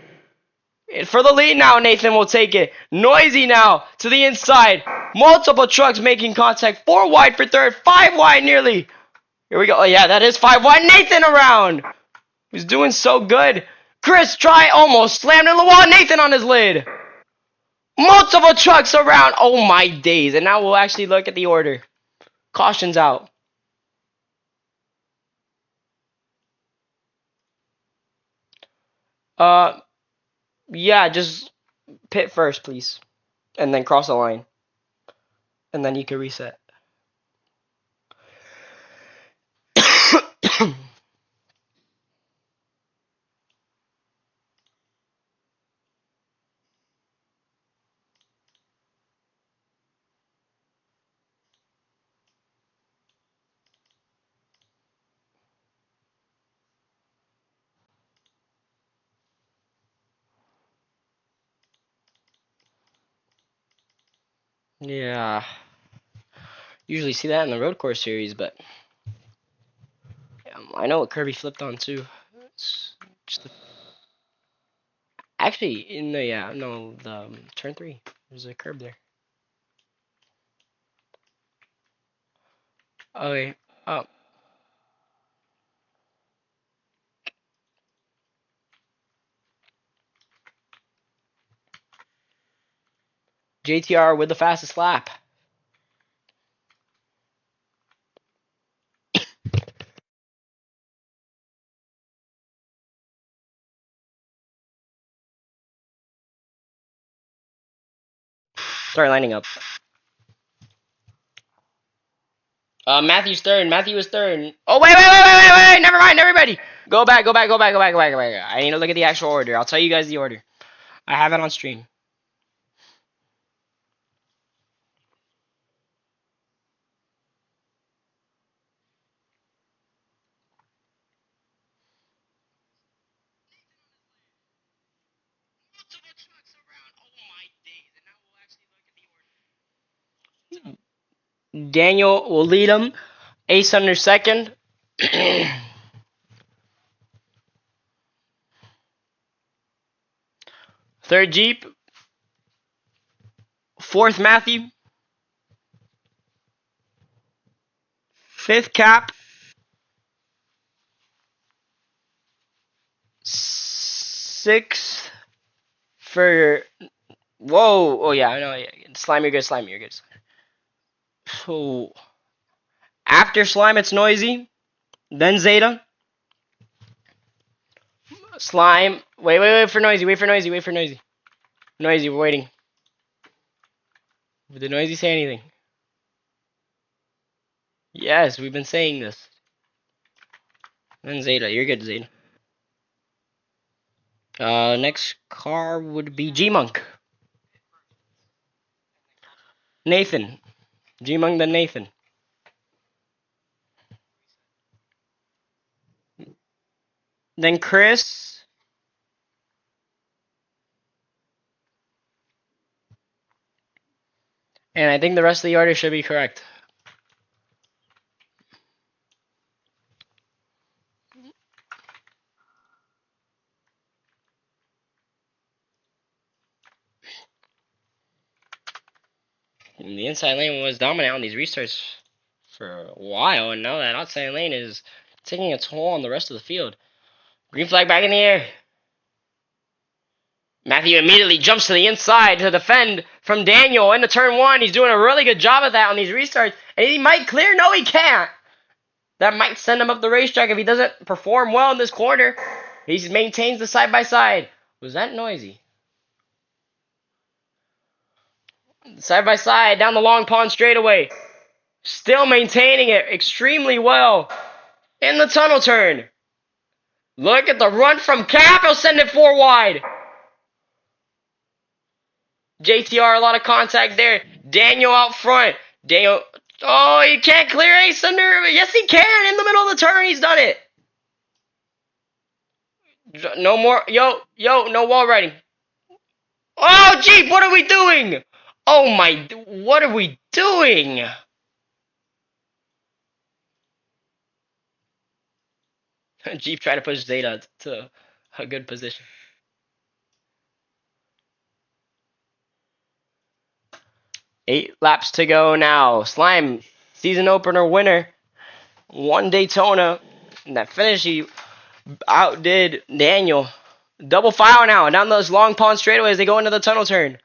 For the lead now, Nathan will take it. Noisy now to the inside. Multiple trucks making contact. 4 wide for third. 5 wide nearly. Here we go. Oh, yeah, that is 5 wide. Nathan around. He's doing so good. Chris, try almost. Slammed in the wall. Nathan on his lid. Multiple trucks around. Oh, my days. And now we'll actually look at the order. Caution's out. Yeah, just pit first, please. And then cross the line. And then you can reset. Yeah. Usually see that in the road course series, but I know what Kirby flipped on too. It's just actually in the the turn 3. There's a curb there. Okay. Oh. JTR with the fastest lap. Start lining up. Matthew's third. Matthew was third. Oh, wait. Never mind, everybody. Go back. I need to look at the actual order. I'll tell you guys the order. I have it on stream. Daniel will lead him. Ace under second. Third Jeep. Fourth Matthew. Fifth Cap. Sixth for... Whoa. Oh, yeah, I know. Slime, you're good. So, after Slime, it's Noisy. Then Zeta. Slime. Wait for Noisy. Noisy, we're waiting. Did Noisy say anything? Yes, we've been saying this. Then Zeta. You're good, Zeta. Next car would be G-Monk. Nathan. G-Monk, then Nathan. Then Chris. And I think the rest of the order should be correct. And the inside lane was dominant on these restarts for a while, and now that outside lane is taking a toll on the rest of the field. Green flag back in the air. Matthew immediately jumps to the inside to defend from Daniel into turn 1. He's doing a really good job of that on these restarts. And he might clear. No, he can't. That might send him up the racetrack if he doesn't perform well in this corner. He maintains the side-by-side. Was that Noisy? Side-by-side down the long pond straightaway. Still maintaining it extremely well. In the tunnel turn. Look at the run from Cap. He'll send it 4 wide. JTR, a lot of contact there. Daniel out front. Daniel. Oh, he can't clear Ace under. Yes, he can. In the middle of the turn, he's done it. No more. Yo, no wall riding. Oh, Jeep, what are we doing? Oh, my. What are we doing? Jeep trying to push Zeta to a good position. Eight laps to go now. Slime, season opener winner. One Daytona. And that finish, he outdid Daniel. Double file now. Down those long pond straightaways, they go into the tunnel turn.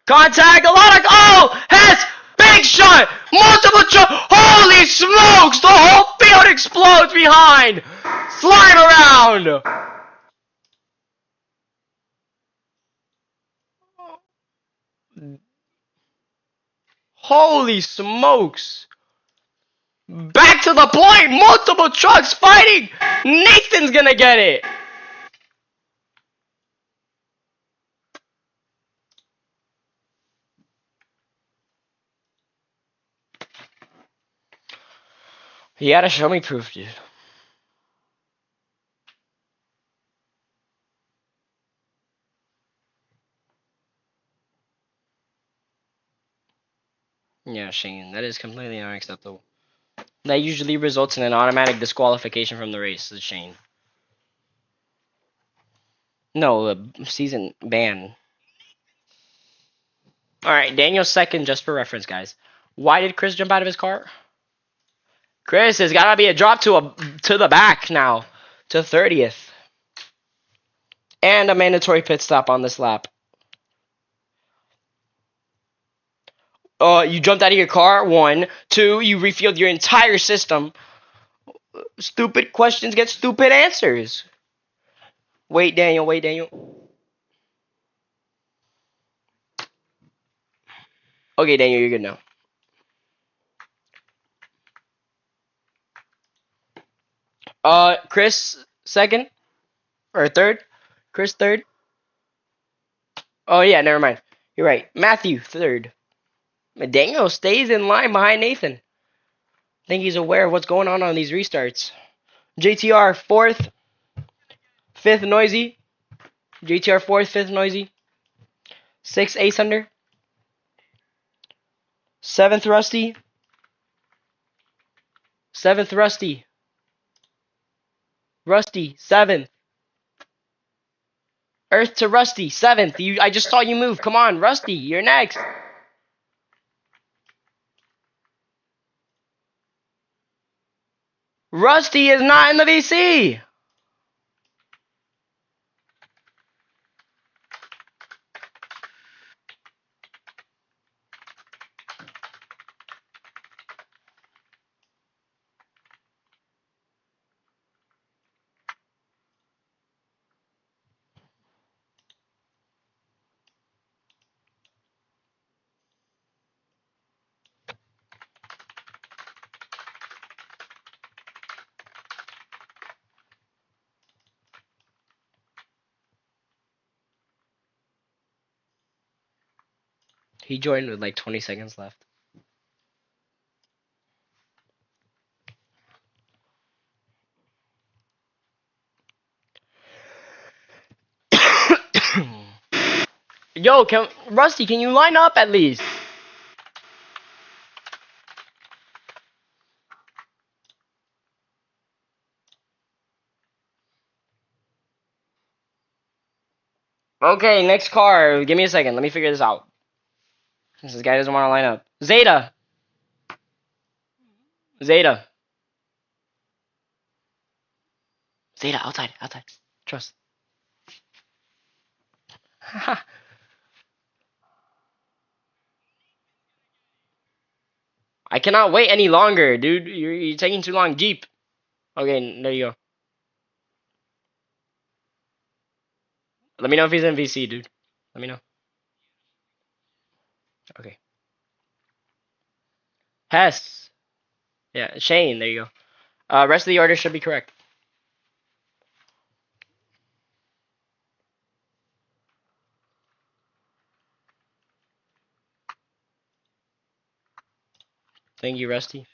Contact, a lot of, oh, Hess, big shot, multiple shot, holy smokes, the whole field explodes behind. Slime around. Holy smokes. Back to the point, multiple trucks fighting. Nathan's gonna get it. You gotta show me proof, dude. Yeah, Shane, that is completely unacceptable. That usually results in an automatic disqualification from the race, Shane. No, a season ban. Alright, Daniel's second, just for reference, guys. Why did Chris jump out of his car? Chris, there's gotta be a drop to the back now. To 30th. And a mandatory pit stop on this lap. You jumped out of your car, 1. 2, you refueled your entire system. Stupid questions get stupid answers. Wait, Daniel, wait, Daniel. Okay, Daniel, you're good now. Chris, second? Or third? Chris, third? Oh, yeah, never mind. You're right. Matthew, third. Daniel stays in line behind Nathan. I think he's aware of what's going on these restarts. JTR, fourth. Fifth, Noisy. JTR, fourth. Fifth, Noisy. Sixth, Ace Under. Seventh, Rusty. Seventh, Rusty. Rusty, seventh. Earth to Rusty, seventh. I just saw you move. Come on, Rusty, you're next. Rusty is not in the VC. He joined with like 20 seconds left. Yo, Rusty, can you line up at least? Okay, next car. Give me a second. Let me figure this out. Since this guy doesn't want to line up. Zeta. Zeta. Zeta, outside, outside. Trust. I cannot wait any longer, dude. You're taking too long. Jeep. Okay, there you go. Let me know if he's in VC, dude. Let me know. Okay. Hess. Yeah, Shane, there you go. Rest of the order should be correct. Thank you, Rusty.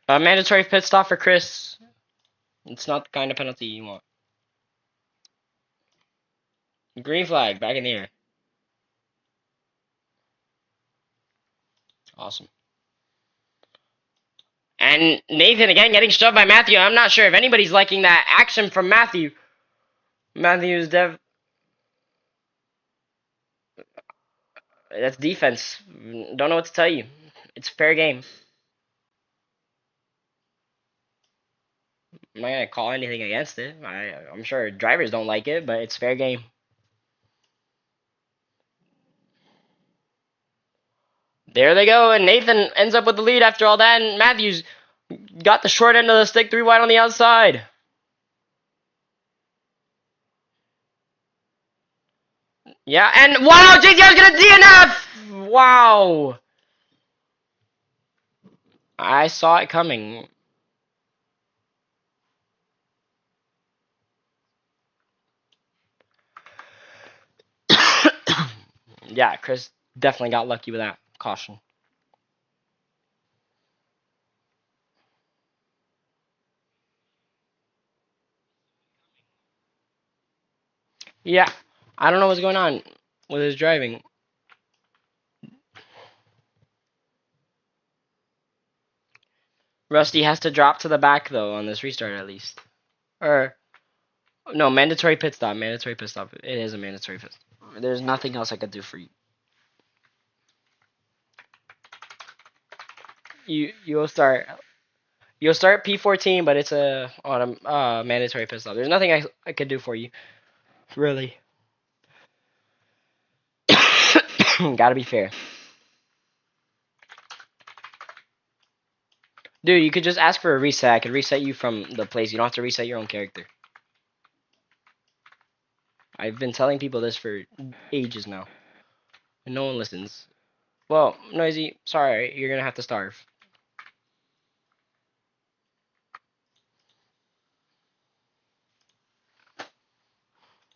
Mandatory pit stop for Chris. It's not the kind of penalty you want. Green flag, back in the air. Awesome. And Nathan again getting shoved by Matthew. I'm not sure if anybody's liking that action from Matthew. Matthew's that's defense. Don't know what to tell you. It's fair game. I'm not gonna call anything against it. I'm sure drivers don't like it, but it's fair game. There they go, and Nathan ends up with the lead after all that, and Matthews got the short end of the stick, 3 wide on the outside. Yeah, and wow, JTR's gonna DNF! Wow. I saw it coming. Yeah, Chris definitely got lucky with that caution. Yeah, I don't know what's going on with his driving. Rusty has to drop to the back though on this restart at least. Or no, mandatory pit stop. Mandatory pit stop. It is a mandatory pit stop. There's nothing else I could do for you. You'll start P14, but it's on a mandatory pit stop. There's nothing I could do for you, really. Gotta be fair. Dude, you could just ask for a reset. I could reset you from the place. You don't have to reset your own character. I've been telling people this for ages now. And no one listens. Well, Noisy, sorry, you're gonna have to starve.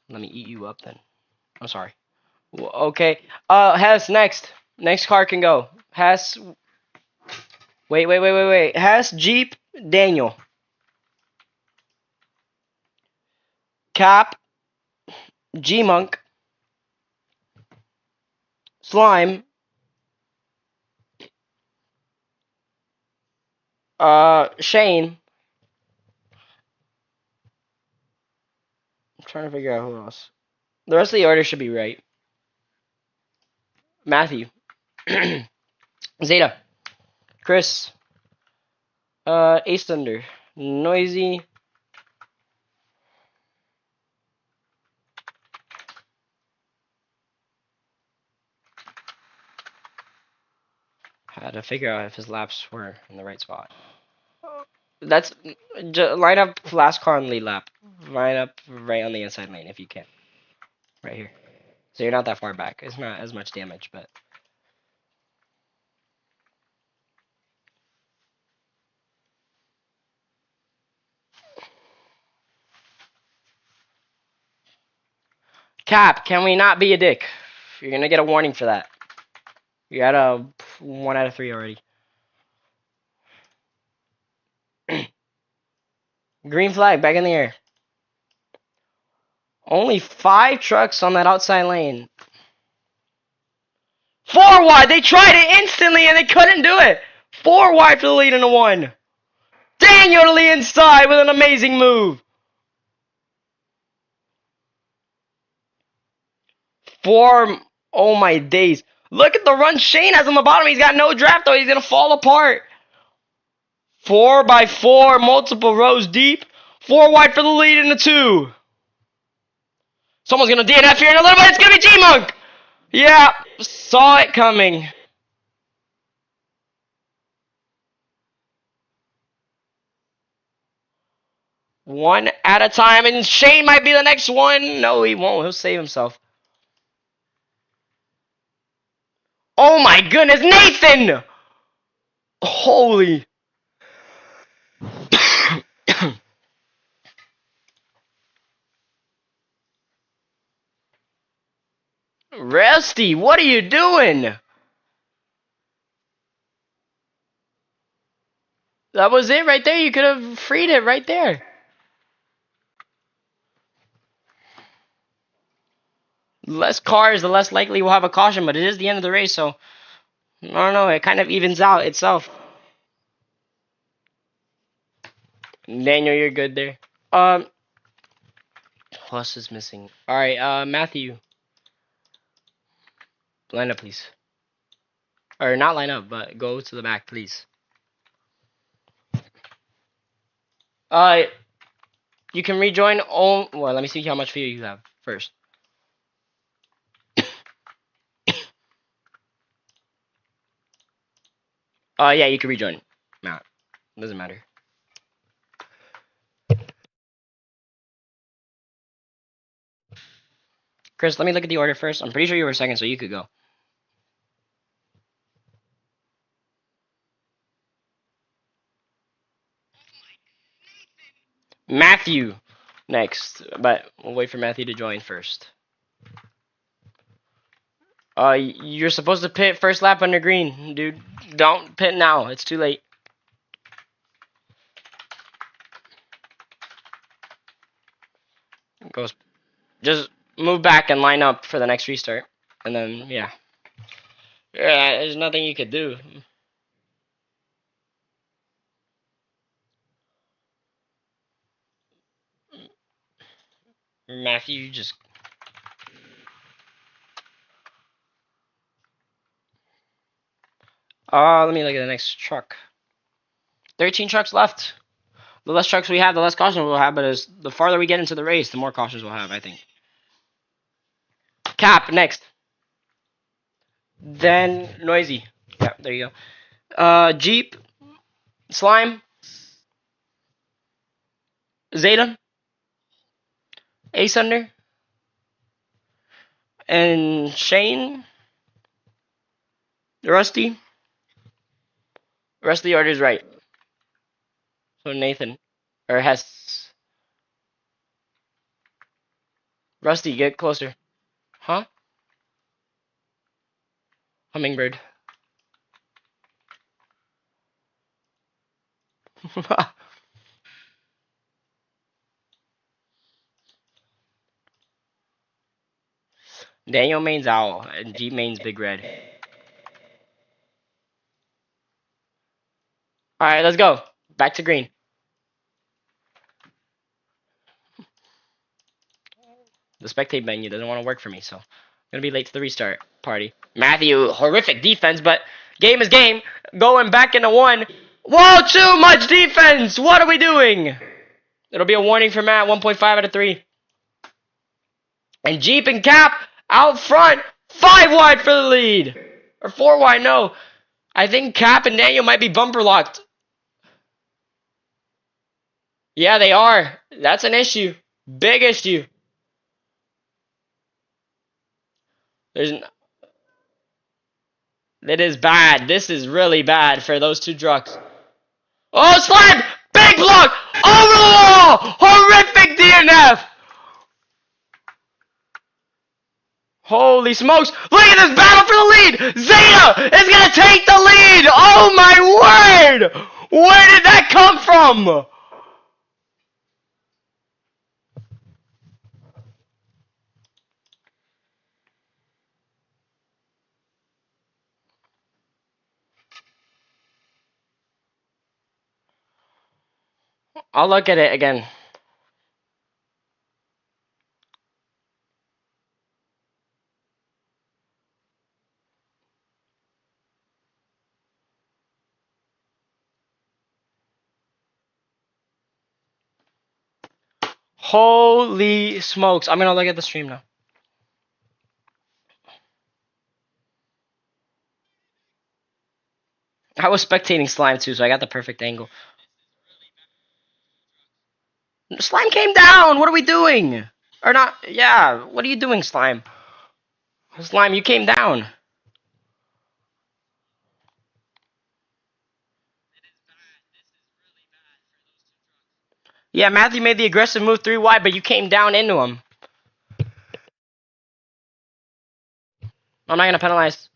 Let me eat you up then. I'm sorry. Well, okay. Hess, next. Next car can go. Hess. Wait. Hess, Jeep, Daniel. Cap, G-Monk, Slime, Shane. I'm trying to figure out who else. The rest of the order should be right. Matthew. Zeta. Chris. Ace Thunder. Noisy. Had to figure out if his laps were in the right spot. That's line up last car on lead lap. Line up right on the inside lane if you can. Right here. So you're not that far back. It's not as much damage, but Cap, can we not be a dick? You're gonna get a warning for that. You're at a 1 out of 3 already. Green flag back in the air. Only 5 trucks on that outside lane. 4 wide. They tried it instantly and they couldn't do it. 4 wide for the lead in a 1. Daniel to the inside with an amazing move. 4. Oh my days. Look at the run Shane has on the bottom. He's got no draft though. He's gonna fall apart. 4x4, multiple rows deep. 4 wide for the lead in the 2. Someone's gonna DNF here in a little bit. It's gonna be G-Monk. Yeah, saw it coming. One at a time, and Shane might be the next one. No, he won't. He'll save himself. Oh my goodness, Nathan! Holy. Rusty, what are you doing? That was it right there. You could have freed it right there. Less cars, the less likely we'll have a caution, but it is the end of the race, so I don't know. It kind of evens out itself. Daniel, you're good there. Who else is missing? All right, Matthew, line up, please. Or not line up, but go to the back, please. Uh, you can rejoin. Oh, well, let me see how much fear you have first. Yeah, you can rejoin. Matt, doesn't matter. Chris, let me look at the order first. I'm pretty sure you were second, so you could go. Matthew next, but we'll wait for Matthew to join first. You're supposed to pit first lap under green, dude. Don't pit now. It's too late. Goes. Just move back and line up for the next restart, and then yeah. Yeah, there's nothing you could do. Matthew, you just. Let me look at the next truck. 13 trucks left. The less trucks we have, the less cautions we'll have. But as the farther we get into the race, the more cautions we'll have, I think. Cap next. Then noisy. Yeah, there you go. Jeep, slime, Zeta, Ace Under, and Shane, Rusty. The rest of the order is right. So Nathan, or Hess. Rusty, get closer. Huh? Hummingbird. Daniel mains Owl, and Jeep mains Big Red. Alright, let's go. Back to green. The spectate menu doesn't want to work for me, so I'm gonna be late to the restart party. Matthew, horrific defense, but game is game. Going back into one. Whoa, too much defense! What are we doing? It'll be a warning for Matt, 1.5 out of 3. And Jeep and Cap out front, 5 wide for the lead. Or 4 wide, no. I think Cap and Daniel might be bumper locked. Yeah, they are. That's an issue. Big issue. There's It is bad. This is really bad for those two trucks. Oh, slide! Big block! Over the wall! Horrific DNF! Holy smokes! Look at this battle for the lead! Zeta is gonna take the lead! Oh my word! Where did that come from? I'll look at it again. Holy smokes. I'm gonna look at the stream now. I was spectating Slime too, so I got the perfect angle. Slime came down! What are we doing? Or not, yeah, what are you doing, Slime? Slime, you came down. Yeah, Matthew made the aggressive move 3 wide, but you came down into him. I'm not gonna penalize.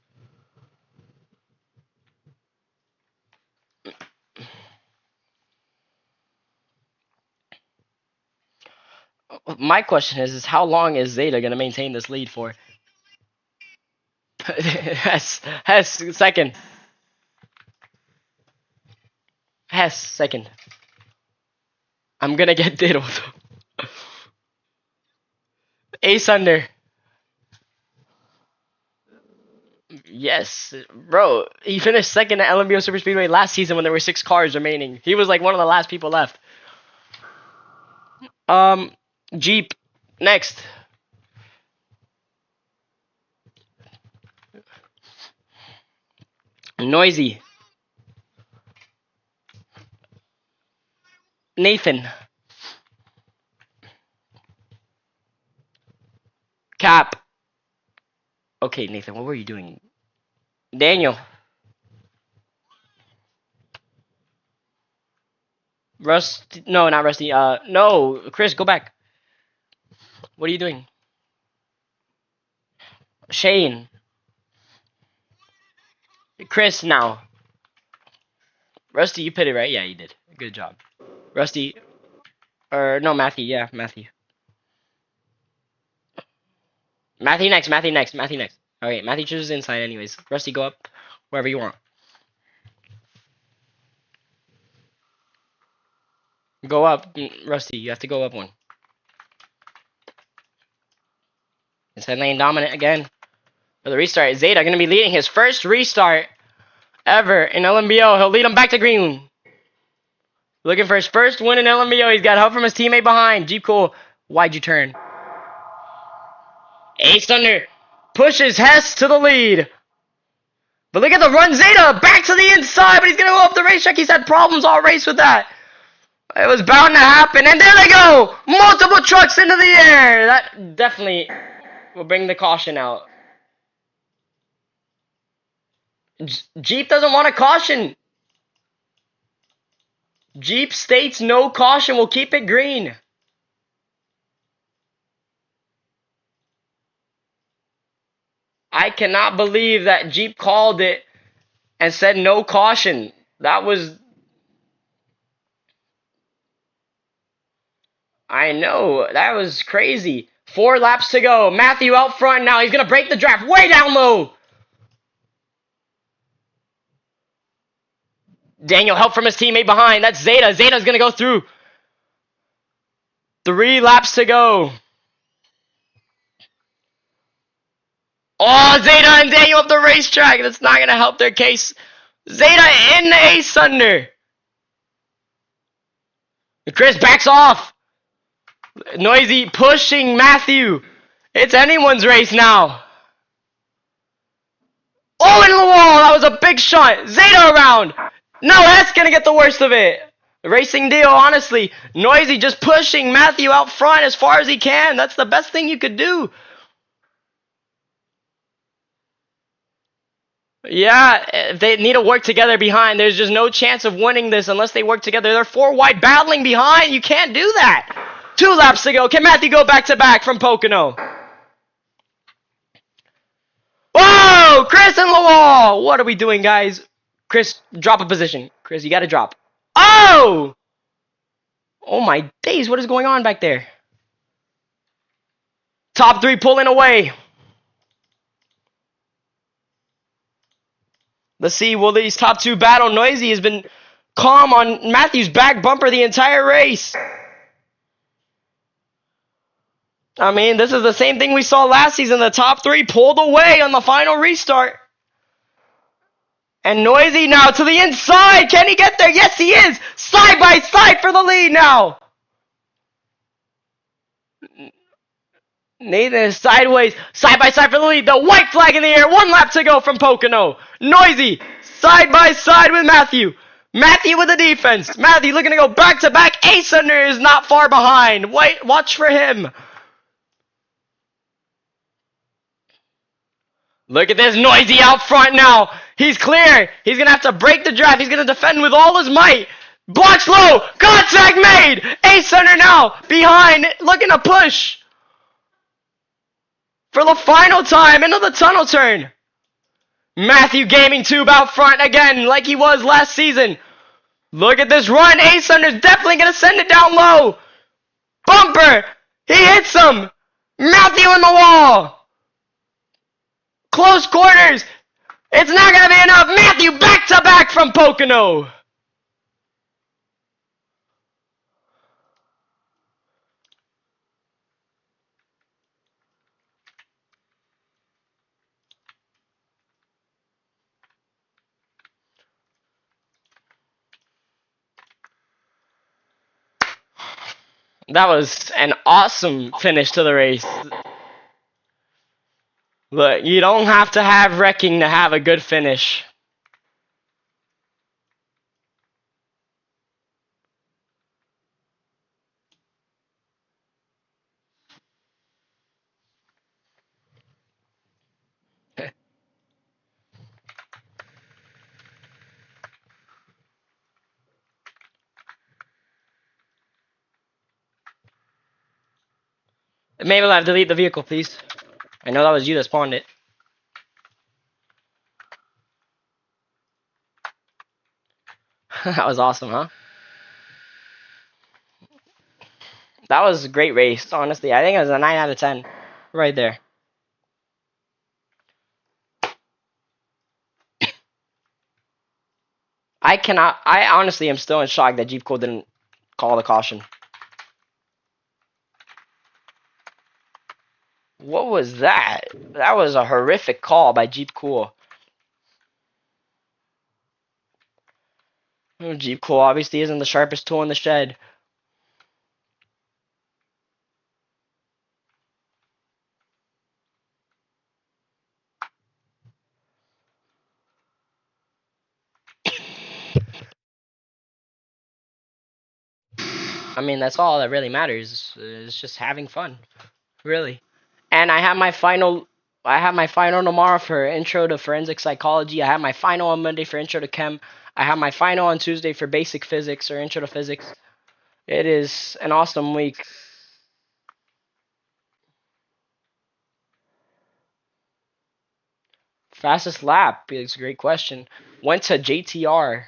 My question is how long is Zeta gonna maintain this lead for? Hess, second. Hess, second. I'm gonna get diddled. Ace under. Yes, bro. He finished second at LNBO Super Speedway last season when there were 6 cars remaining. He was like one of the last people left. Jeep. Next. Noisy. Nathan. Cap. Okay, Nathan, what were you doing? Daniel. Rusty. No, not Rusty. No. Chris, go back. What are you doing? Shane. Chris, now. Rusty, you pitted, right? Yeah, you did. Good job. Rusty. Or, no, Matthew. Yeah, Matthew. Matthew next. Matthew next. Matthew next. Okay, Matthew chooses inside anyways. Rusty, go up wherever you want. Go up. Rusty, you have to go up one. Inside lane dominant again. For the restart, Zeta going to be leading his first restart ever in LNBO. He'll lead him back to green. Looking for his first win in LNBO. He's got help from his teammate behind. Jeep cool. Why'd you turn? Ace under. Pushes Hess to the lead. But look at the run. Zeta back to the inside, but he's going to go up the racetrack. He's had problems all race with that. It was bound to happen. And there they go. Multiple trucks into the air. That definitely will bring the caution out. Jeep doesn't want a caution. Jeep states no caution. We'll keep it green. I cannot believe that Jeep called it and said no caution. That was... I know. That was crazy. 4 laps to go. Matthew out front now. He's going to break the draft way down low. Daniel help from his teammate behind. That's Zeta. Zeta's going to go through. 3 laps to go. Oh, Zeta and Daniel up the racetrack. That's not going to help their case. Zeta in the ace under. Chris backs off. Noisy pushing Matthew. It's anyone's race now. Oh, into the wall. That was a big shot. Zeta around. No, that's going to get the worst of it. Racing deal, honestly. Noisy just pushing Matthew out front as far as he can. That's the best thing you could do. Yeah, they need to work together behind. There's just no chance of winning this unless they work together. They're 4 wide battling behind. You can't do that. 2 laps to go. Can Matthew go back-to-back from Pocono? Whoa! Chris in the wall! What are we doing, guys? Chris, drop a position. Chris, you gotta drop. Oh! Oh my days, what is going on back there? Top 3 pulling away. Let's see, will these top 2 battle? Noisy has been calm on Matthew's back bumper the entire race. I mean, this is the same thing we saw last season. The top 3 pulled away on the final restart. And Noisy now to the inside. Can he get there? Yes, he is. Side by side for the lead now. Nathan is sideways. Side by side for the lead. The white flag in the air. 1 lap to go from Pocono. Noisy side by side with Matthew. Matthew with the defense. Matthew looking to go back to back. Ace under is not far behind. Wait, watch for him. Look at this. Noisy out front now. He's clear. He's going to have to break the draft. He's going to defend with all his might. Blocks low. Contact made. Ace under now. Behind. Looking to push. For the final time into the tunnel turn. Matthew Gaming Tube out front again like he was last season. Look at this run. Ace under's definitely going to send it down low. Bumper. He hits him. Matthew in the wall. Close quarters. It's not going to be enough. Matthew back-to-back from Pocono. That was an awesome finish to the race. But you don't have to have wrecking to have a good finish. Mabel, I've delete the vehicle, please. I know that was you that spawned it. That was awesome, huh? That was a great race, honestly. I think it was a 9 out of 10. Right there. I honestly am still in shock that Jeep Cool didn't call the caution. What was that? That was a horrific call by Jeep Cool. Jeep Cool obviously isn't the sharpest tool in the shed. I mean, that's all that really matters. Is just having fun, really. And I have my final tomorrow for intro to forensic psychology. I have my final on Monday for intro to chem. I have my final on Tuesday for basic physics or intro to physics. It is an awesome week. Fastest lap is a great question. Went to JTR.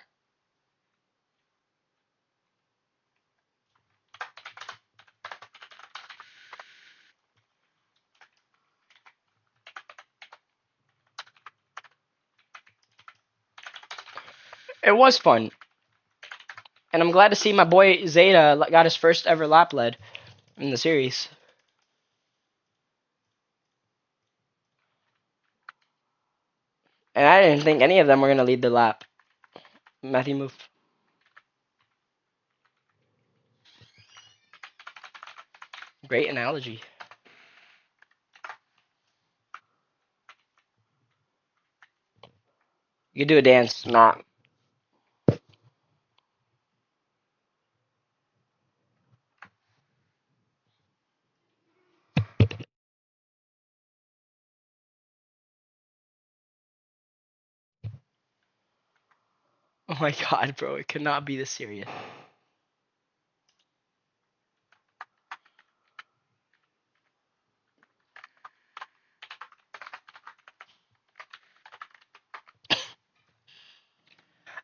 It was fun. And I'm glad to see my boy Zeta got his first ever lap led in the series. And I didn't think any of them were going to lead the lap. Matthew move. Great analogy. You could do a dance, not. Oh my god, bro, it could not be this serious.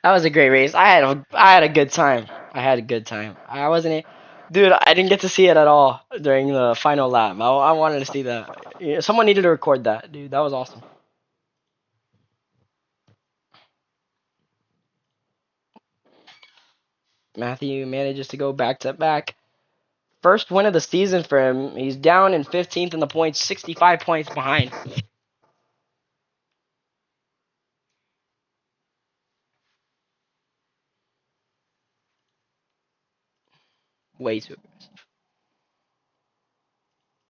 That was a great race. I had a good time. I had a good time. I wasn't, dude. I didn't get to see it at all during the final lap. I wanted to see that. Yeah, someone needed to record that, dude. That was awesome. Matthew manages to go back to back. First win of the season for him. He's down in 15th in the points, 65 points behind. Way too aggressive.